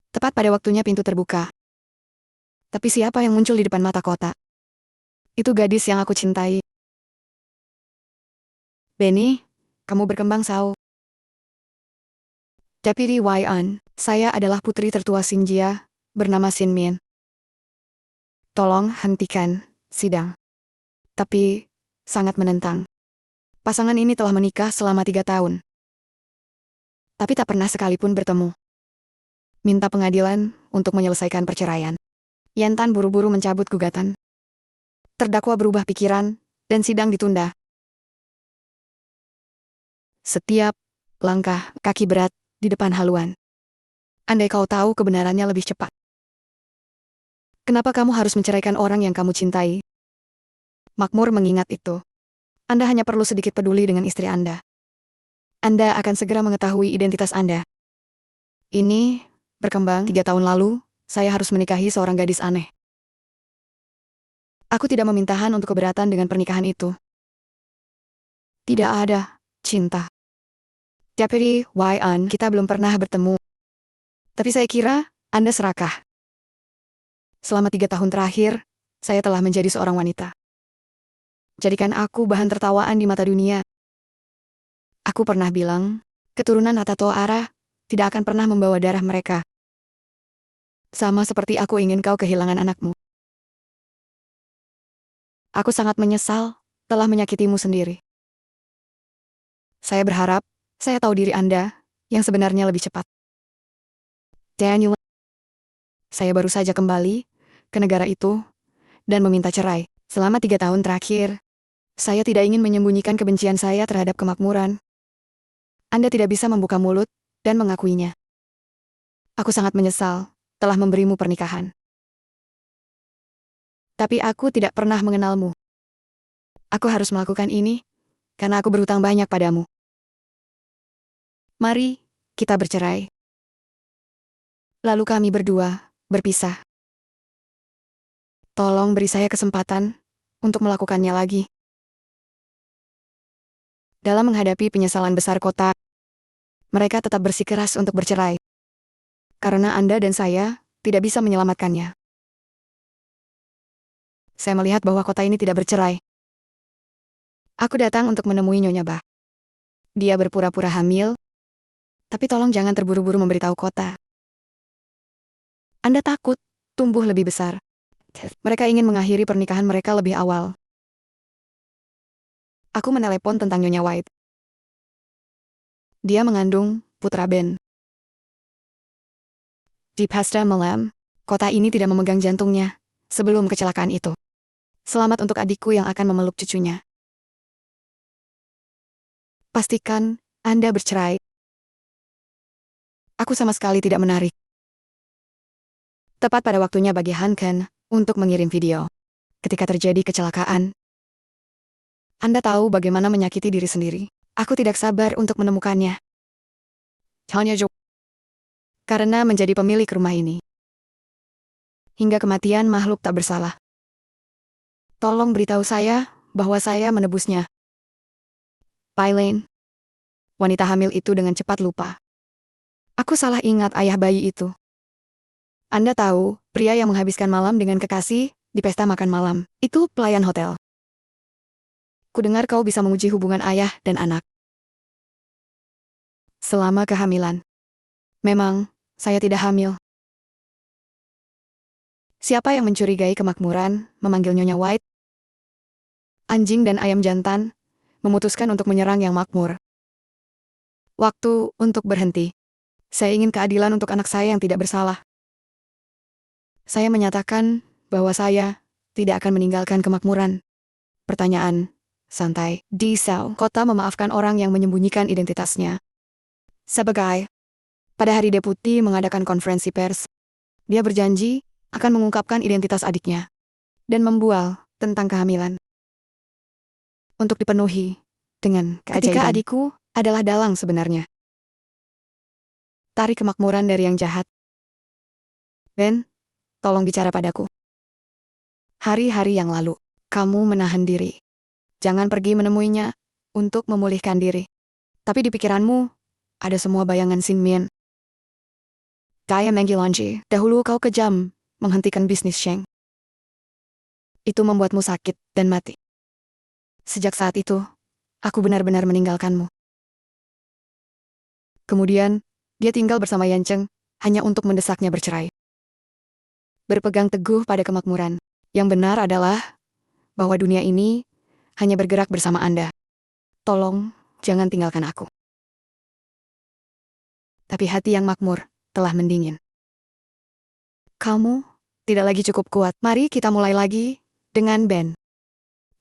Tepat pada waktunya pintu terbuka. Tapi siapa yang muncul di depan mata kota? Itu gadis yang aku cintai. Benny, kamu berkembang Sao. Deputy Wai-an, saya adalah putri tertua Xinjia, bernama Xin Min. Tolong hentikan sidang. Tapi, sangat menentang. Pasangan ini telah menikah selama 3 tahun. Tapi tak pernah sekalipun bertemu. Minta pengadilan untuk menyelesaikan perceraian. Yantan buru-buru mencabut gugatan. Terdakwa berubah pikiran, dan sidang ditunda. Setiap langkah kaki berat di depan haluan. Andai kau tahu kebenarannya lebih cepat. Kenapa kamu harus menceraikan orang yang kamu cintai? Makmur mengingat itu. Anda hanya perlu sedikit peduli dengan istri Anda. Anda akan segera mengetahui identitas Anda. Ini berkembang 3 tahun lalu, saya harus menikahi seorang gadis aneh. Aku tidak meminta Han untuk keberatan dengan pernikahan itu. Tidak ada cinta. Deputy Wan, kita belum pernah bertemu. Tapi saya kira Anda serakah. Selama 3 tahun terakhir, saya telah menjadi seorang wanita. Jadikan aku bahan tertawaan di mata dunia. Aku pernah bilang, keturunan Atato Ara tidak akan pernah membawa darah mereka. Sama seperti aku ingin kau kehilangan anakmu. Aku sangat menyesal telah menyakitimu sendiri. Saya berharap saya tahu diri Anda yang sebenarnya lebih cepat. Daniel, saya baru saja kembali ke negara itu dan meminta cerai. Selama 3 tahun terakhir, saya tidak ingin menyembunyikan kebencian saya terhadap kemakmuran. Anda tidak bisa membuka mulut dan mengakuinya. Aku sangat menyesal telah memberimu pernikahan. Tapi aku tidak pernah mengenalmu. Aku harus melakukan ini karena aku berhutang banyak padamu. Mari kita bercerai. Lalu kami berdua berpisah. Tolong beri saya kesempatan untuk melakukannya lagi. Dalam menghadapi penyesalan besar kota, mereka tetap bersikeras untuk bercerai. Karena Anda dan saya tidak bisa menyelamatkannya. Saya melihat bahwa kota ini tidak bercerai. Aku datang untuk menemui Nyonya Bah. Dia berpura-pura hamil, tapi tolong jangan terburu-buru memberitahu kota. Anda takut tumbuh lebih besar. Mereka ingin mengakhiri pernikahan mereka lebih awal. Aku menelepon tentang Nyonya White. Dia mengandung putra Ben. Di pesta malam, kota ini tidak memegang jantungnya sebelum kecelakaan itu. Selamat untuk adikku yang akan memeluk cucunya. Pastikan Anda bercerai. Aku sama sekali tidak menarik. Tepat pada waktunya bagi Han Ken untuk mengirim video. Ketika terjadi kecelakaan, Anda tahu bagaimana menyakiti diri sendiri. Aku tidak sabar untuk menemukannya. Hanya Jo. Karena menjadi pemilik rumah ini. Hingga kematian makhluk tak bersalah. Tolong beritahu saya bahwa saya menebusnya. Pailane. Wanita hamil itu dengan cepat lupa. Aku salah ingat ayah bayi itu. Anda tahu, pria yang menghabiskan malam dengan kekasih di pesta makan malam. Itu pelayan hotel. Kudengar kau bisa menguji hubungan ayah dan anak. Selama kehamilan. Memang, saya tidak hamil. Siapa yang mencurigai kemakmuran, memanggil Nyonya White? Anjing dan ayam jantan memutuskan untuk menyerang yang makmur. Waktu untuk berhenti. Saya ingin keadilan untuk anak saya yang tidak bersalah. Saya menyatakan bahwa saya tidak akan meninggalkan kemakmuran. Pertanyaan, santai. Di sel, kota memaafkan orang yang menyembunyikan identitasnya. Sebagai, pada hari deputi mengadakan konferensi pers, dia berjanji akan mengungkapkan identitas adiknya dan membual tentang kehamilan. Untuk dipenuhi dengan keajaiban. Ketika adikku adalah dalang sebenarnya. Tarik kemakmuran dari yang jahat. Ben, tolong bicara padaku. Hari-hari yang lalu, kamu menahan diri. Jangan pergi menemuinya untuk memulihkan diri. Tapi di pikiranmu, ada semua bayangan Sin Mien. Kaya Menggilonji, dahulu kau kejam menghentikan bisnis Sheng. Itu membuatmu sakit dan mati. Sejak saat itu, aku benar-benar meninggalkanmu. Kemudian, dia tinggal bersama Yan Cheng, hanya untuk mendesaknya bercerai. Berpegang teguh pada kemakmuran. Yang benar adalah bahwa dunia ini hanya bergerak bersama Anda. Tolong, jangan tinggalkan aku. Tapi hati yang makmur telah mendingin. Kamu tidak lagi cukup kuat. Mari kita mulai lagi dengan Ben.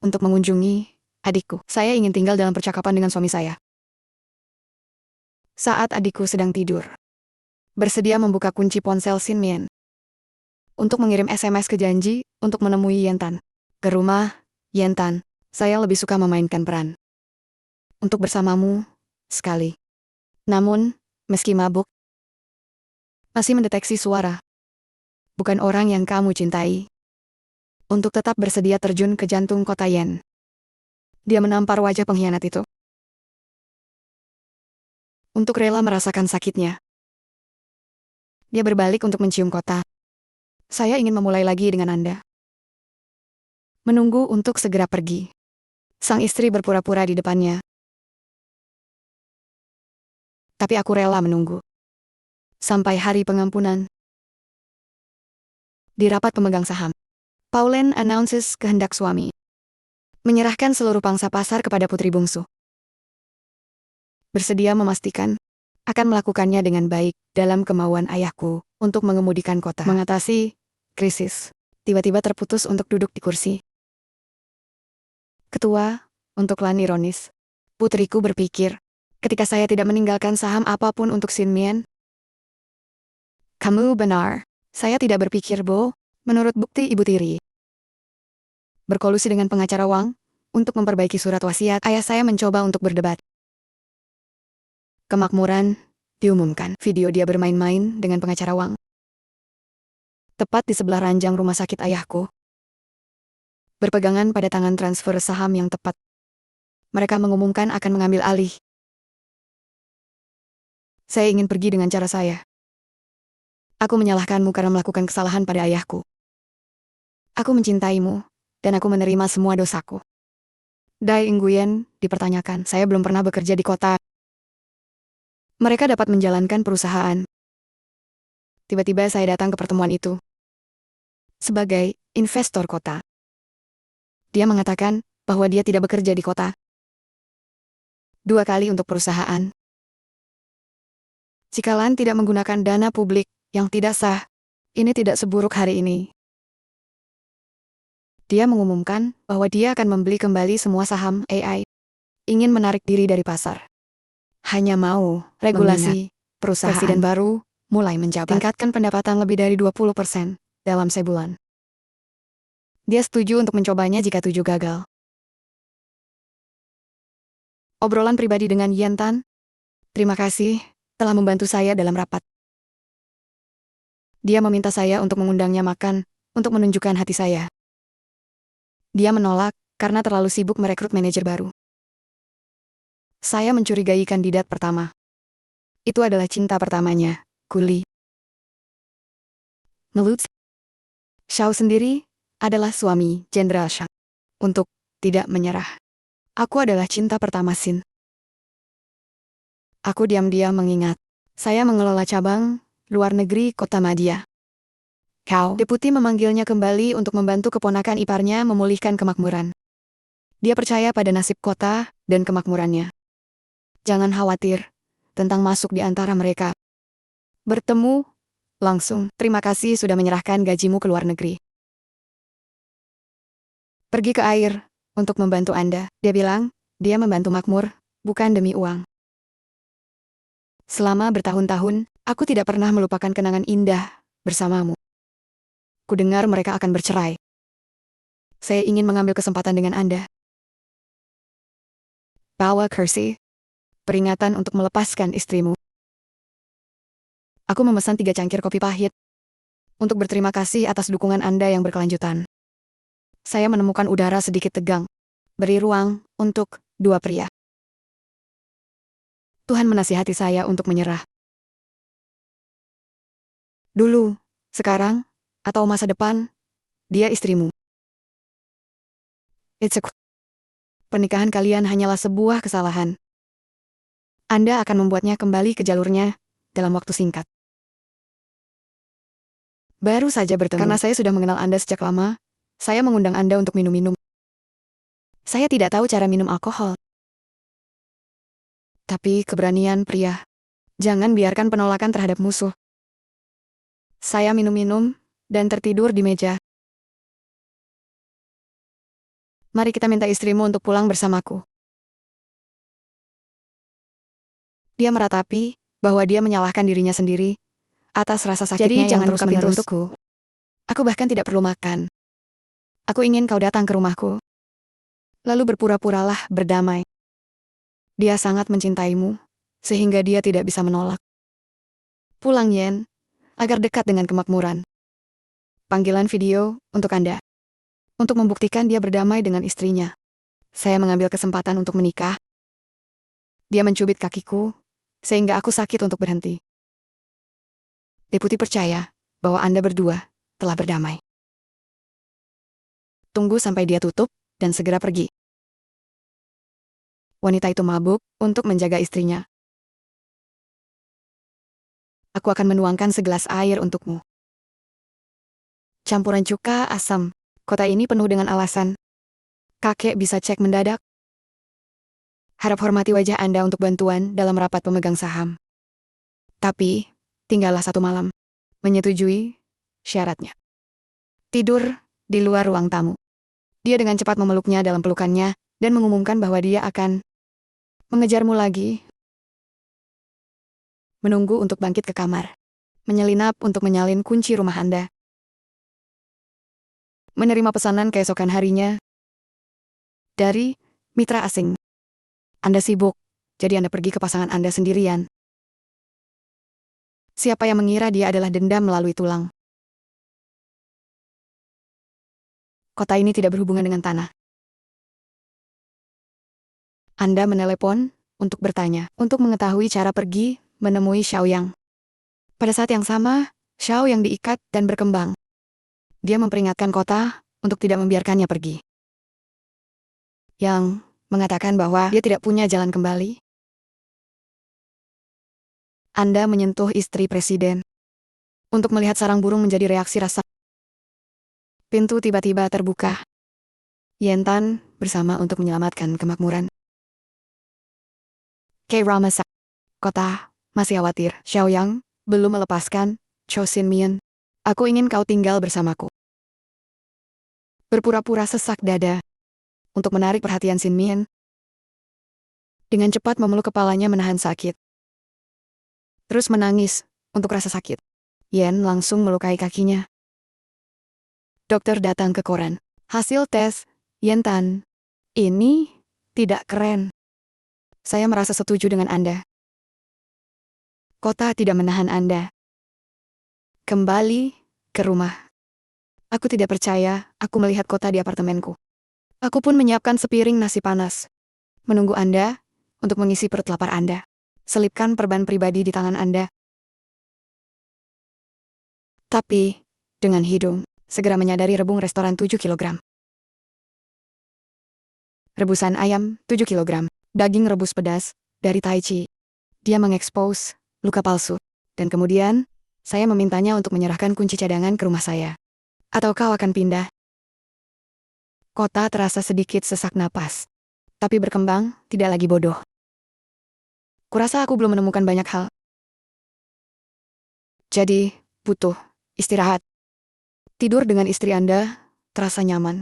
Untuk mengunjungi adikku. Saya ingin tinggal dalam percakapan dengan suami saya. Saat adikku sedang tidur, bersedia membuka kunci ponsel Sin Mien untuk mengirim SMS ke janji untuk menemui Yentan. Ke rumah, Yentan, saya lebih suka memainkan peran. Untuk bersamamu, sekali. Namun, meski mabuk, masih mendeteksi suara. Bukan orang yang kamu cintai. untuk tetap bersedia terjun ke jantung kota Yen. Dia menampar wajah pengkhianat itu. Untuk rela merasakan sakitnya. Dia berbalik untuk mencium kota. Saya ingin memulai lagi dengan Anda. Menunggu untuk segera pergi. Sang istri berpura-pura di depannya. Tapi aku rela menunggu. Sampai hari pengampunan. Di rapat pemegang saham, Pauline announces kehendak suami. Menyerahkan seluruh pangsa pasar kepada putri bungsu. Bersedia memastikan akan melakukannya dengan baik dalam kemauan ayahku untuk mengemudikan kota. Mengatasi krisis. Tiba-tiba terputus untuk duduk di kursi. Ketua, untuk Lan ironis. Putriku berpikir, ketika saya tidak meninggalkan saham apapun untuk Sin Mien. Kamu benar. Saya tidak berpikir, Bo. Menurut bukti ibu tiri. Berkolusi dengan pengacara Wang, untuk memperbaiki surat wasiat, ayah saya mencoba untuk berdebat. Kemakmuran, diumumkan. Video dia bermain-main dengan pengacara Wang. Tepat di sebelah ranjang rumah sakit ayahku. Berpegangan pada tangan transfer saham yang tepat. Mereka mengumumkan akan mengambil alih. Saya ingin pergi dengan cara saya. Aku menyalahkanmu karena melakukan kesalahan pada ayahku. Aku mencintaimu, dan aku menerima semua dosaku. Dai Nguyen dipertanyakan, saya belum pernah bekerja di kota. Mereka dapat menjalankan perusahaan. Tiba-tiba saya datang ke pertemuan itu. Sebagai investor kota. Dia mengatakan bahwa dia tidak bekerja di kota. 2 kali untuk perusahaan. Jika Lan tidak menggunakan dana publik yang tidak sah, ini tidak seburuk hari ini. Dia mengumumkan bahwa dia akan membeli kembali semua saham AI. Ingin menarik diri dari pasar. Hanya mau regulasi perusahaan. Presiden baru mulai menjabat. Tingkatkan pendapatan lebih dari 20% dalam sebulan. Dia setuju untuk mencobanya jika 7 gagal. Obrolan pribadi dengan Yen Tan. Terima kasih telah membantu saya dalam rapat. Dia meminta saya untuk mengundangnya makan, untuk menunjukkan hati saya. Dia menolak karena terlalu sibuk merekrut manajer baru. Saya mencurigai kandidat pertama. Itu adalah cinta pertamanya, Kuli. Melut. Xiao sendiri adalah suami Jenderal Shang. Untuk tidak menyerah. Aku adalah cinta pertama Sin. Aku diam-diam mengingat. Saya mengelola cabang luar negeri kota Madia. Kau, deputi memanggilnya kembali untuk membantu keponakan iparnya memulihkan kemakmuran. Dia percaya pada nasib kota dan kemakmurannya. Jangan khawatir tentang masuk di antara mereka. Bertemu langsung. Terima kasih sudah menyerahkan gajimu ke luar negeri. Pergi ke air untuk membantu Anda. Dia bilang, dia membantu makmur, bukan demi uang. Selama bertahun-tahun, aku tidak pernah melupakan kenangan indah bersamamu. Kudengar mereka akan bercerai. Saya ingin mengambil kesempatan dengan Anda. Bawa kursi. Peringatan untuk melepaskan istrimu. Aku memesan 3 cangkir kopi pahit. Untuk berterima kasih atas dukungan Anda yang berkelanjutan. Saya menemukan udara sedikit tegang. Beri ruang untuk 2 pria. Tuhan menasihati saya untuk menyerah. Dulu, sekarang, atau masa depan, dia istrimu. Pernikahan kalian hanyalah sebuah kesalahan. Anda akan membuatnya kembali ke jalurnya dalam waktu singkat. Baru saja bertemu. Karena saya sudah mengenal Anda sejak lama, saya mengundang Anda untuk minum-minum. Saya tidak tahu cara minum alkohol. Tapi keberanian pria. Jangan biarkan penolakan terhadap musuh. Saya minum-minum dan tertidur di meja. Mari kita minta istrimu untuk pulang bersamaku. Dia meratapi bahwa dia menyalahkan dirinya sendiri atas rasa sakitnya. Jadi jangan buka pintu untukku. Aku bahkan tidak perlu makan. Aku ingin kau datang ke rumahku. Lalu berpura-puralah berdamai. Dia sangat mencintaimu, sehingga dia tidak bisa menolak. Pulang Yen, agar dekat dengan kemakmuran. Panggilan video untuk Anda. Untuk membuktikan dia berdamai dengan istrinya, saya mengambil kesempatan untuk menikah. Dia mencubit kakiku, sehingga aku sakit untuk berhenti. Deputi percaya bahwa Anda berdua telah berdamai. Tunggu sampai dia tutup, dan segera pergi. Wanita itu mabuk untuk menjaga istrinya. Aku akan menuangkan segelas air untukmu. Campuran cuka asam. Kota ini penuh dengan alasan. Kakek bisa cek mendadak. Harap hormati wajah Anda untuk bantuan dalam rapat pemegang saham. Tapi, tinggallah 1 malam. Menyetujui syaratnya. Tidur di luar ruang tamu. Dia dengan cepat memeluknya dalam pelukannya dan mengumumkan bahwa dia akan mengejarmu lagi. Menunggu untuk bangkit ke kamar. Menyelinap untuk menyalin kunci rumah Anda. Menerima pesanan keesokan harinya dari mitra asing. Anda sibuk, jadi Anda pergi ke pasangan Anda sendirian. Siapa yang mengira dia adalah dendam melalui tulang? Kota ini tidak berhubungan dengan tanah. Anda menelepon untuk bertanya, untuk mengetahui cara pergi menemui Xiaoyang. Pada saat yang sama, Xiao yang diikat dan berkembang. Dia memperingatkan kota untuk tidak membiarkannya pergi. Yang mengatakan bahwa dia tidak punya jalan kembali. Anda menyentuh istri presiden. Untuk melihat sarang burung menjadi reaksi rasa. Pintu tiba-tiba terbuka. Yentan bersama untuk menyelamatkan kemakmuran. Ramasa. Kota masih khawatir. Xiaoyang belum melepaskan Cho Sin-mian. Aku ingin kau tinggal bersamaku. Berpura-pura sesak dada. Untuk menarik perhatian Sin-mian. Dengan cepat memeluk kepalanya menahan sakit. Terus menangis untuk rasa sakit. Yen langsung melukai kakinya. Dokter datang ke koran. Hasil tes, Yentan. Ini tidak keren. Saya merasa setuju dengan Anda. Kota tidak menahan Anda. Kembali ke rumah. Aku tidak percaya aku melihat kota di apartemenku. Aku pun menyiapkan sepiring nasi panas. Menunggu Anda untuk mengisi perut lapar Anda. Selipkan perban pribadi di tangan Anda. Tapi, dengan hidung, segera menyadari rebung restoran 7 kilogram. Rebusan ayam 7 kilogram. Daging rebus pedas dari Tai Chi. Dia mengekspos luka palsu. Dan kemudian, saya memintanya untuk menyerahkan kunci cadangan ke rumah saya. Atau kau akan pindah. Kota terasa sedikit sesak napas. Tapi berkembang, tidak lagi bodoh. Kurasa aku belum menemukan banyak hal. Jadi, butuh istirahat. Tidur dengan istri Anda terasa nyaman.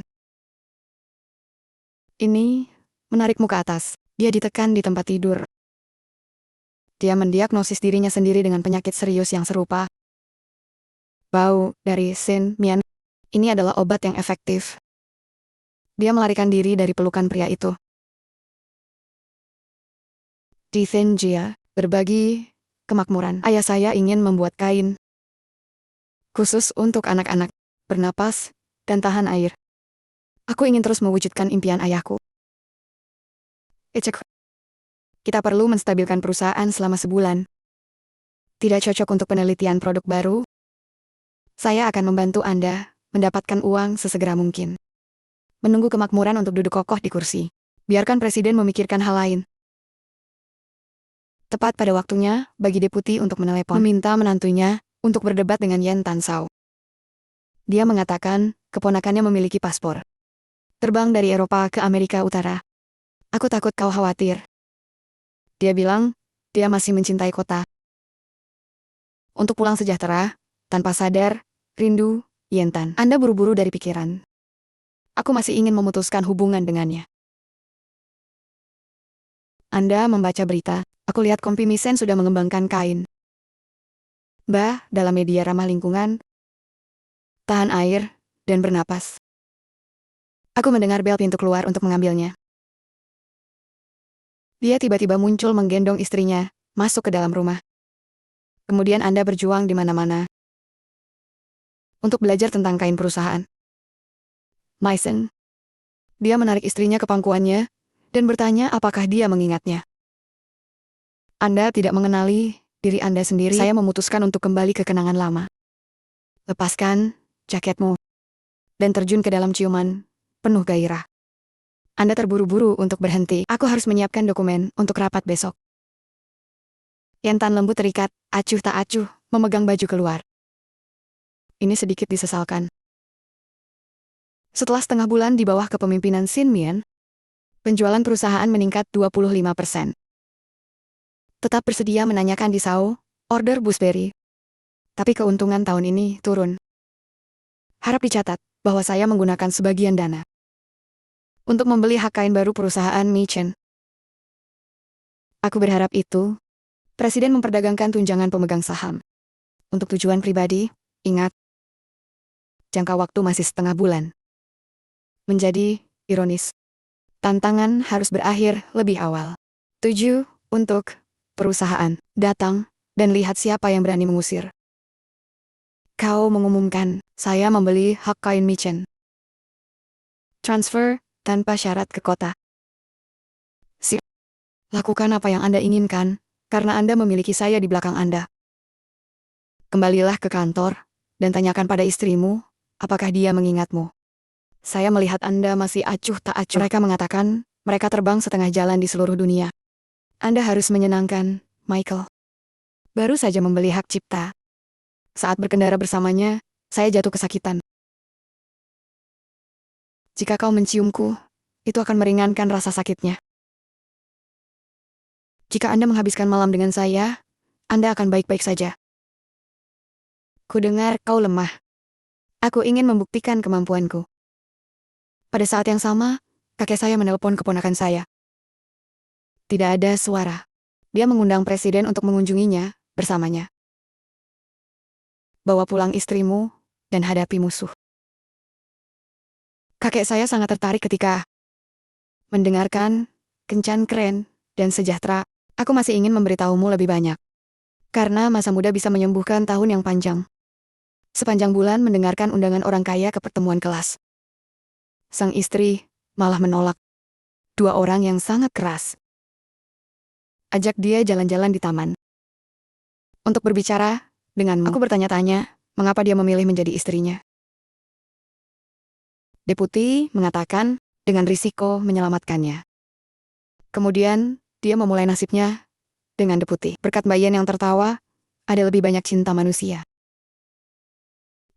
Ini menarikmu ke atas. Dia ditekan di tempat tidur. Dia mendiagnosis dirinya sendiri dengan penyakit serius yang serupa. Bau dari Sin-mian. Ini adalah obat yang efektif. Dia melarikan diri dari pelukan pria itu. Di Thenjia, berbagi kemakmuran. Ayah saya ingin membuat kain khusus untuk anak-anak, bernapas, dan tahan air. Aku ingin terus mewujudkan impian ayahku. Kita perlu menstabilkan perusahaan selama sebulan. Tidak cocok untuk penelitian produk baru. Saya akan membantu Anda mendapatkan uang sesegera mungkin. Menunggu kemakmuran untuk duduk kokoh di kursi. Biarkan presiden memikirkan hal lain. Tepat pada waktunya, bagi deputi untuk menelepon. Meminta menantunya untuk berdebat dengan Yen Tansao. Dia mengatakan, keponakannya memiliki paspor. Terbang dari Eropa ke Amerika Utara. Aku takut kau khawatir. Dia bilang, dia masih mencintai kota. Untuk pulang sejahtera, tanpa sadar, rindu, Yentan. Anda buru-buru dari pikiran. Aku masih ingin memutuskan hubungan dengannya. Anda membaca berita, aku lihat Kompi Misen sudah mengembangkan kain. Mbah, dalam media ramah lingkungan, tahan air, dan bernapas. Aku mendengar bel pintu keluar untuk mengambilnya. Dia tiba-tiba muncul menggendong istrinya, masuk ke dalam rumah. Kemudian Anda berjuang di mana-mana untuk belajar tentang kain perusahaan. Mason. Dia menarik istrinya ke pangkuannya dan bertanya apakah dia mengingatnya. Anda tidak mengenali diri Anda sendiri. Saya memutuskan untuk kembali ke kenangan lama. Lepaskan jaketmu dan terjun ke dalam ciuman penuh gairah. Anda terburu-buru untuk berhenti. Aku harus menyiapkan dokumen untuk rapat besok. Yentan lembut terikat, acuh tak acuh, memegang baju keluar. Ini sedikit disesalkan. Setelah setengah bulan di bawah kepemimpinan Sin Mian, penjualan perusahaan meningkat 25%. Tetap bersedia menanyakan di Sao, order Busberry. Tapi keuntungan tahun ini turun. Harap dicatat bahwa saya menggunakan sebagian dana untuk membeli hak kain baru perusahaan Michen. Aku berharap itu, Presiden memperdagangkan tunjangan pemegang saham. Untuk tujuan pribadi, ingat, jangka waktu masih setengah bulan. Menjadi ironis, tantangan harus berakhir lebih awal. 7. Untuk perusahaan, datang dan lihat siapa yang berani mengusir. Kau mengumumkan, saya membeli hak kain Michen. Transfer tanpa syarat ke kota. Lakukan apa yang Anda inginkan, karena Anda memiliki saya di belakang Anda. Kembalilah ke kantor, dan tanyakan pada istrimu, apakah dia mengingatmu. Saya melihat Anda masih acuh tak acuh. Mereka mengatakan, mereka terbang setengah jalan di seluruh dunia. Anda harus menyenangkan, Michael. Baru saja membeli hak cipta. Saat berkendara bersamanya, saya jatuh kesakitan. Jika kau menciumku, itu akan meringankan rasa sakitnya. Jika Anda menghabiskan malam dengan saya, Anda akan baik-baik saja. Kudengar kau lemah. Aku ingin membuktikan kemampuanku. Pada saat yang sama, kakek saya menelpon keponakan saya. Tidak ada suara. Dia mengundang presiden untuk mengunjunginya bersamanya. Bawa pulang istrimu dan hadapi musuh. Kakek saya sangat tertarik ketika mendengarkan, kencan keren, dan sejahtera. Aku masih ingin memberitahumu lebih banyak. Karena masa muda bisa menyembuhkan tahun yang panjang. Sepanjang bulan mendengarkan undangan orang kaya ke pertemuan kelas. Sang istri malah menolak. 2 orang yang sangat keras. Ajak dia jalan-jalan di taman. Untuk berbicara denganmu. Aku bertanya-tanya, mengapa dia memilih menjadi istrinya. Deputi mengatakan, dengan risiko menyelamatkannya. Kemudian, dia memulai nasibnya dengan deputi. Berkat bayian yang tertawa, ada lebih banyak cinta manusia.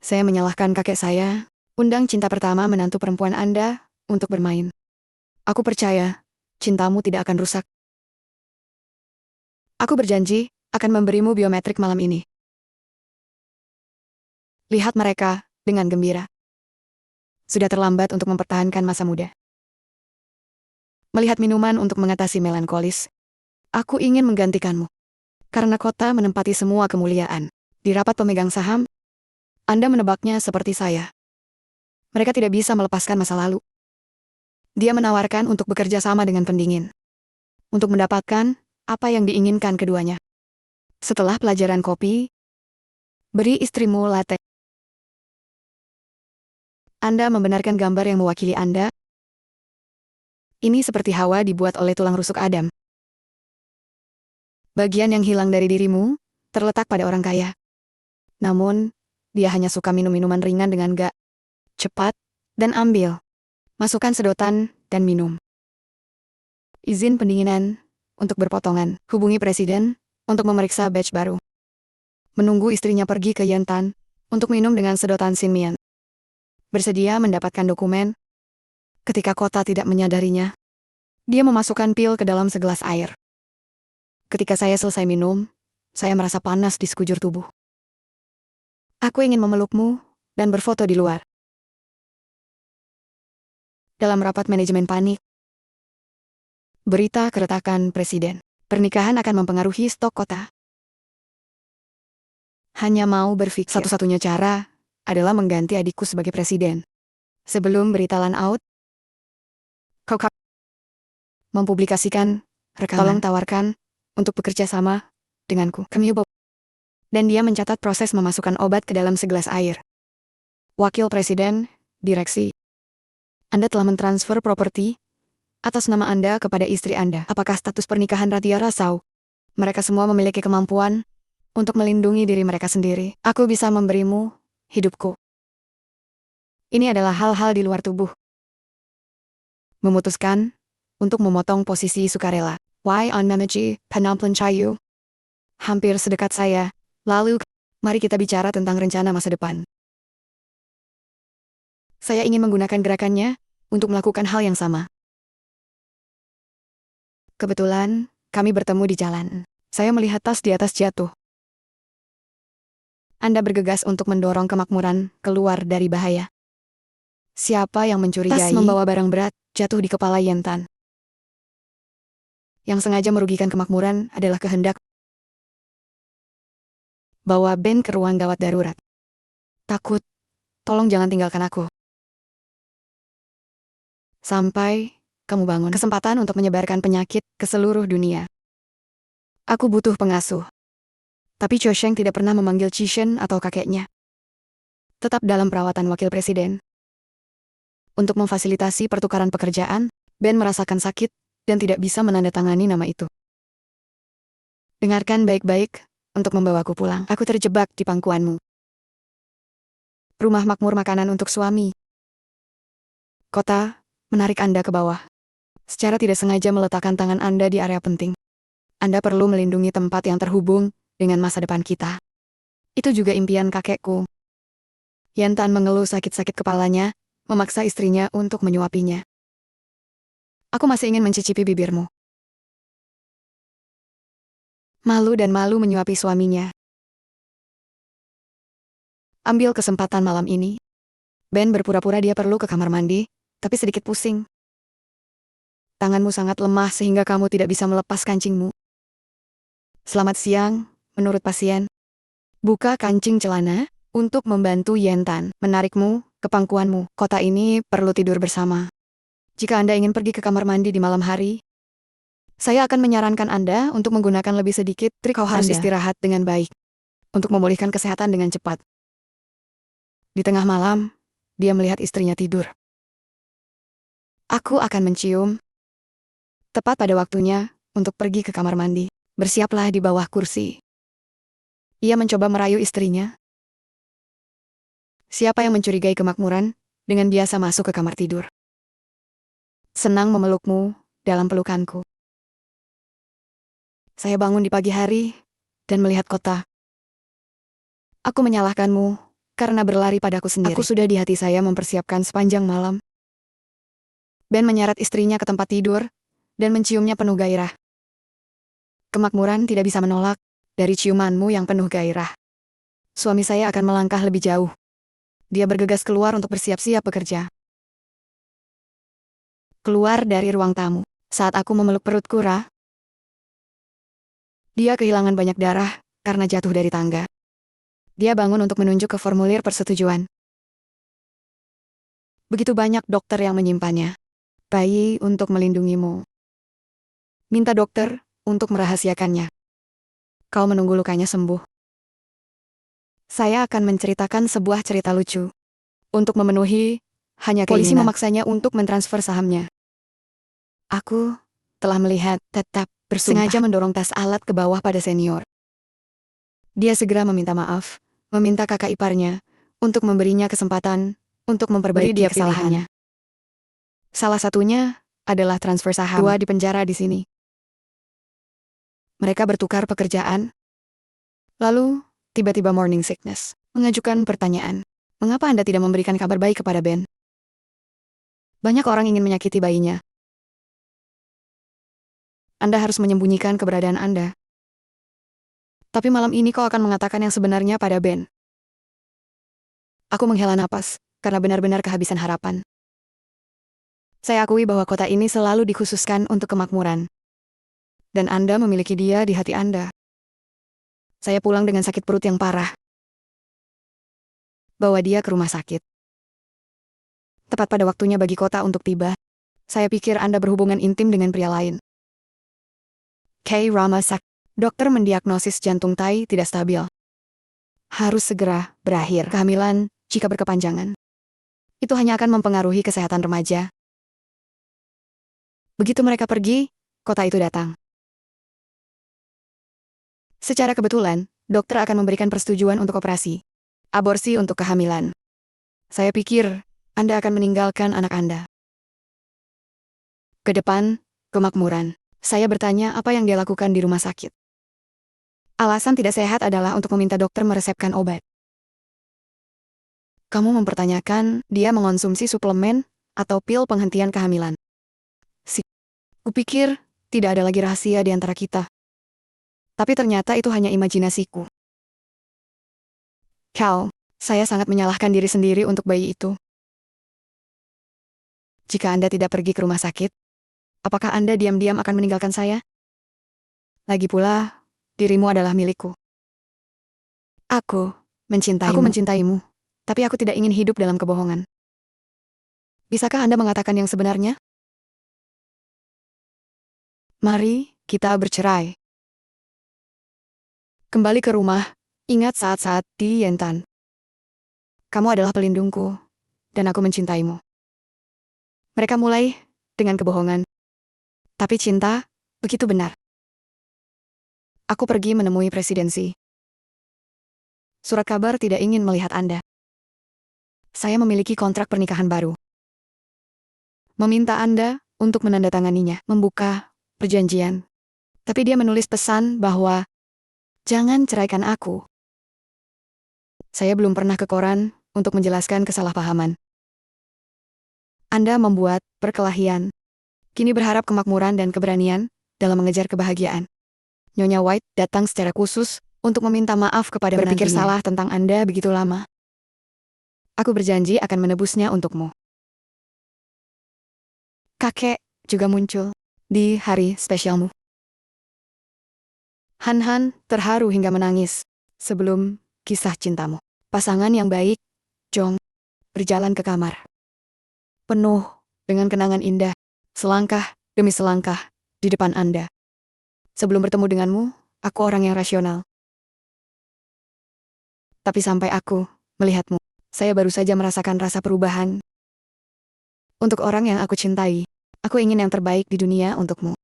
Saya menyalahkan kakek saya, undang cinta pertama menantu perempuan Anda untuk bermain. Aku percaya, cintamu tidak akan rusak. Aku berjanji, akan memberimu biometrik malam ini. Lihat mereka, dengan gembira. Sudah terlambat untuk mempertahankan masa muda. Melihat minuman untuk mengatasi melankolis. Aku ingin menggantikanmu. Karena kota menempati semua kemuliaan. Di rapat pemegang saham, Anda menebaknya seperti saya. Mereka tidak bisa melepaskan masa lalu. Dia menawarkan untuk bekerja sama dengan pendingin. Untuk mendapatkan apa yang diinginkan keduanya. Setelah pelajaran kopi, beri istrimu latte. Anda membenarkan gambar yang mewakili Anda? Ini seperti Hawa dibuat oleh tulang rusuk Adam. Bagian yang hilang dari dirimu, terletak pada orang kaya. Namun, dia hanya suka minum minuman ringan dengan cepat, dan ambil. Masukkan sedotan, dan minum. Izin pendinginan, untuk berpotongan. Hubungi presiden, untuk memeriksa batch baru. Menunggu istrinya pergi ke Yentan, untuk minum dengan sedotan Sin Mian. Bersedia mendapatkan dokumen. Ketika kota tidak menyadarinya, dia memasukkan pil ke dalam segelas air. Ketika saya selesai minum, saya merasa panas di sekujur tubuh. Aku ingin memelukmu, dan berfoto di luar. Dalam rapat manajemen panik. Berita keretakan presiden. Pernikahan akan mempengaruhi stok kota. Hanya mau berpikir. Satu-satunya cara adalah mengganti adikku sebagai presiden. Sebelum berita lan out, kau mempublikasikan rekaman. Tolong tawarkan untuk bekerja sama denganku. Dan dia mencatat proses memasukkan obat ke dalam segelas air. Wakil presiden, direksi. Anda telah mentransfer properti atas nama Anda kepada istri Anda. Apakah status pernikahan Radhya Rasau? Mereka semua memiliki kemampuan untuk melindungi diri mereka sendiri. Aku bisa memberimu hidupku. Ini adalah hal-hal di luar tubuh. Memutuskan untuk memotong posisi sukarela. Why on Memeji, Penamplan Chayu? Hampir sedekat saya. Lalu, mari kita bicara tentang rencana masa depan. Saya ingin menggunakan gerakannya untuk melakukan hal yang sama. Kebetulan, kami bertemu di jalan. Saya melihat tas di atas jatuh. Anda bergegas untuk mendorong kemakmuran keluar dari bahaya. Siapa yang mencurigai tas membawa barang berat jatuh di kepala Yentan? Yang sengaja merugikan kemakmuran adalah kehendak bawa Ben ke ruang gawat darurat. Takut, tolong jangan tinggalkan aku. Sampai kamu bangun. Kesempatan untuk menyebarkan penyakit ke seluruh dunia. Aku butuh pengasuh. Tapi Cho Sheng tidak pernah memanggil Chishen atau kakeknya. Tetap dalam perawatan wakil presiden. Untuk memfasilitasi pertukaran pekerjaan, Ben merasakan sakit dan tidak bisa menandatangani nama itu. Dengarkan baik-baik untuk membawaku pulang. Aku terjebak di pangkuanmu. Rumah makmur makanan untuk suami. Kota menarik Anda ke bawah. Secara tidak sengaja meletakkan tangan Anda di area penting. Anda perlu melindungi tempat yang terhubung dengan masa depan kita. Itu juga impian kakekku. Yentan mengeluh sakit-sakit kepalanya, memaksa istrinya untuk menyuapinya. Aku masih ingin mencicipi bibirmu. Malu dan malu menyuapi suaminya. Ambil kesempatan malam ini. Ben berpura-pura dia perlu ke kamar mandi, tapi sedikit pusing. Tanganmu sangat lemah sehingga kamu tidak bisa melepas kancingmu. Selamat siang, menurut pasien. Buka kancing celana untuk membantu Yentan menarikmu ke pangkuanmu. Kota ini perlu tidur bersama. Jika Anda ingin pergi ke kamar mandi di malam hari, saya akan menyarankan Anda untuk menggunakan lebih sedikit trik. Kau harus istirahat dengan baik untuk memulihkan kesehatan dengan cepat. Di tengah malam, dia melihat istrinya tidur. Aku akan mencium. Tepat pada waktunya untuk pergi ke kamar mandi. Bersiaplah di bawah kursi. Ia mencoba merayu istrinya. Siapa yang mencurigai kemakmuran dengan biasa masuk ke kamar tidur? Senang memelukmu dalam pelukanku. Saya bangun di pagi hari dan melihat kota. Aku menyalahkanmu karena berlari padaku sendiri. Aku sudah di hati saya mempersiapkan sepanjang malam. Ben menyeret istrinya ke tempat tidur dan menciumnya penuh gairah. Kemakmuran tidak bisa menolak dari ciumanmu yang penuh gairah. Suami saya akan melangkah lebih jauh. Dia bergegas keluar untuk bersiap-siap bekerja. Keluar dari ruang tamu. Saat aku memeluk perutku, dia kehilangan banyak darah karena jatuh dari tangga. Dia bangun untuk menunjuk ke formulir persetujuan. Begitu banyak dokter yang menyimpannya. Bayi untuk melindungimu. Minta dokter untuk merahasiakannya. Kau menunggu lukanya sembuh. Saya akan menceritakan sebuah cerita lucu. Untuk memenuhi hanya keinginan. Polisi memaksanya untuk mentransfer sahamnya. Aku telah melihat tetap bersengaja mendorong tas alat ke bawah pada senior. Dia segera meminta maaf, meminta kakak iparnya untuk memberinya kesempatan untuk memperbaiki kesalahannya. Salah satunya adalah transfer saham. Tua di penjara di sini. Mereka bertukar pekerjaan. Lalu, tiba-tiba morning sickness. Mengajukan pertanyaan. Mengapa Anda tidak memberikan kabar baik kepada Ben? Banyak orang ingin menyakiti bayinya. Anda harus menyembunyikan keberadaan Anda. Tapi malam ini kau akan mengatakan yang sebenarnya pada Ben. Aku menghela napas, karena benar-benar kehabisan harapan. Saya akui bahwa kota ini selalu dikhususkan untuk kemakmuran. Dan Anda memiliki dia di hati Anda. Saya pulang dengan sakit perut yang parah. Bawa dia ke rumah sakit. Tepat pada waktunya bagi kota untuk tiba. Saya pikir Anda berhubungan intim dengan pria lain. K. Ramasak. Dokter mendiagnosis jantung Tai tidak stabil. Harus segera berakhir kehamilan jika berkepanjangan. Itu hanya akan mempengaruhi kesehatan remaja. Begitu mereka pergi, kota itu datang. Secara kebetulan, dokter akan memberikan persetujuan untuk operasi aborsi untuk kehamilan. Saya pikir, Anda akan meninggalkan anak Anda. Ke depan, kemakmuran. Saya bertanya apa yang dia lakukan di rumah sakit. Alasan tidak sehat adalah untuk meminta dokter meresepkan obat. Kamu mempertanyakan dia mengonsumsi suplemen atau pil penghentian kehamilan. Kupikir, tidak ada lagi rahasia di antara kita. Tapi ternyata itu hanya imajinasiku. Cal, saya sangat menyalahkan diri sendiri untuk bayi itu. Jika Anda tidak pergi ke rumah sakit, apakah Anda diam-diam akan meninggalkan saya? Lagi pula, dirimu adalah milikku. Aku mencintaimu, tapi aku tidak ingin hidup dalam kebohongan. Bisakah Anda mengatakan yang sebenarnya? Mari kita bercerai. Kembali ke rumah, ingat saat-saat di Yentan. Kamu adalah pelindungku, dan aku mencintaimu. Mereka mulai dengan kebohongan. Tapi cinta, begitu benar. Aku pergi menemui presidensi. Surat kabar tidak ingin melihat Anda. Saya memiliki kontrak pernikahan baru. Meminta Anda untuk menandatanganinya, membuka perjanjian. Tapi dia menulis pesan bahwa, jangan ceraikan aku. Saya belum pernah ke koran untuk menjelaskan kesalahpahaman. Anda membuat perkelahian. Kini berharap kemakmuran dan keberanian dalam mengejar kebahagiaan. Nyonya White datang secara khusus untuk meminta maaf kepada berpikir salah tentang Anda begitu lama. Aku berjanji akan menebusnya untukmu. Kakek juga muncul di hari spesialmu. Han terharu hingga menangis sebelum kisah cintamu. Pasangan yang baik, Jong, berjalan ke kamar. Penuh dengan kenangan indah, selangkah demi selangkah di depan Anda. Sebelum bertemu denganmu, aku orang yang rasional. Tapi sampai aku melihatmu, saya baru saja merasakan rasa perubahan. Untuk orang yang aku cintai, aku ingin yang terbaik di dunia untukmu.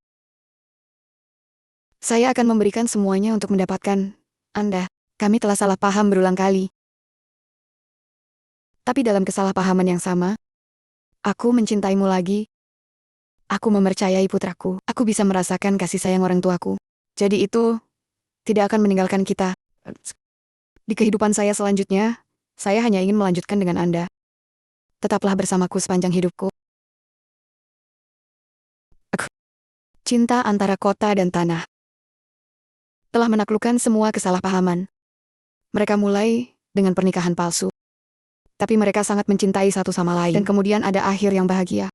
Saya akan memberikan semuanya untuk mendapatkan Anda. Kami telah salah paham berulang kali. Tapi dalam kesalahpahaman yang sama, aku mencintaimu lagi. Aku mempercayai putraku. Aku bisa merasakan kasih sayang orang tuaku. Jadi itu tidak akan meninggalkan kita. Di kehidupan saya selanjutnya, saya hanya ingin melanjutkan dengan Anda. Tetaplah bersamaku sepanjang hidupku. Cinta antara kota dan tanah telah menaklukkan semua kesalahpahaman. Mereka mulai dengan pernikahan palsu. Tapi mereka sangat mencintai satu sama lain. Dan kemudian ada akhir yang bahagia.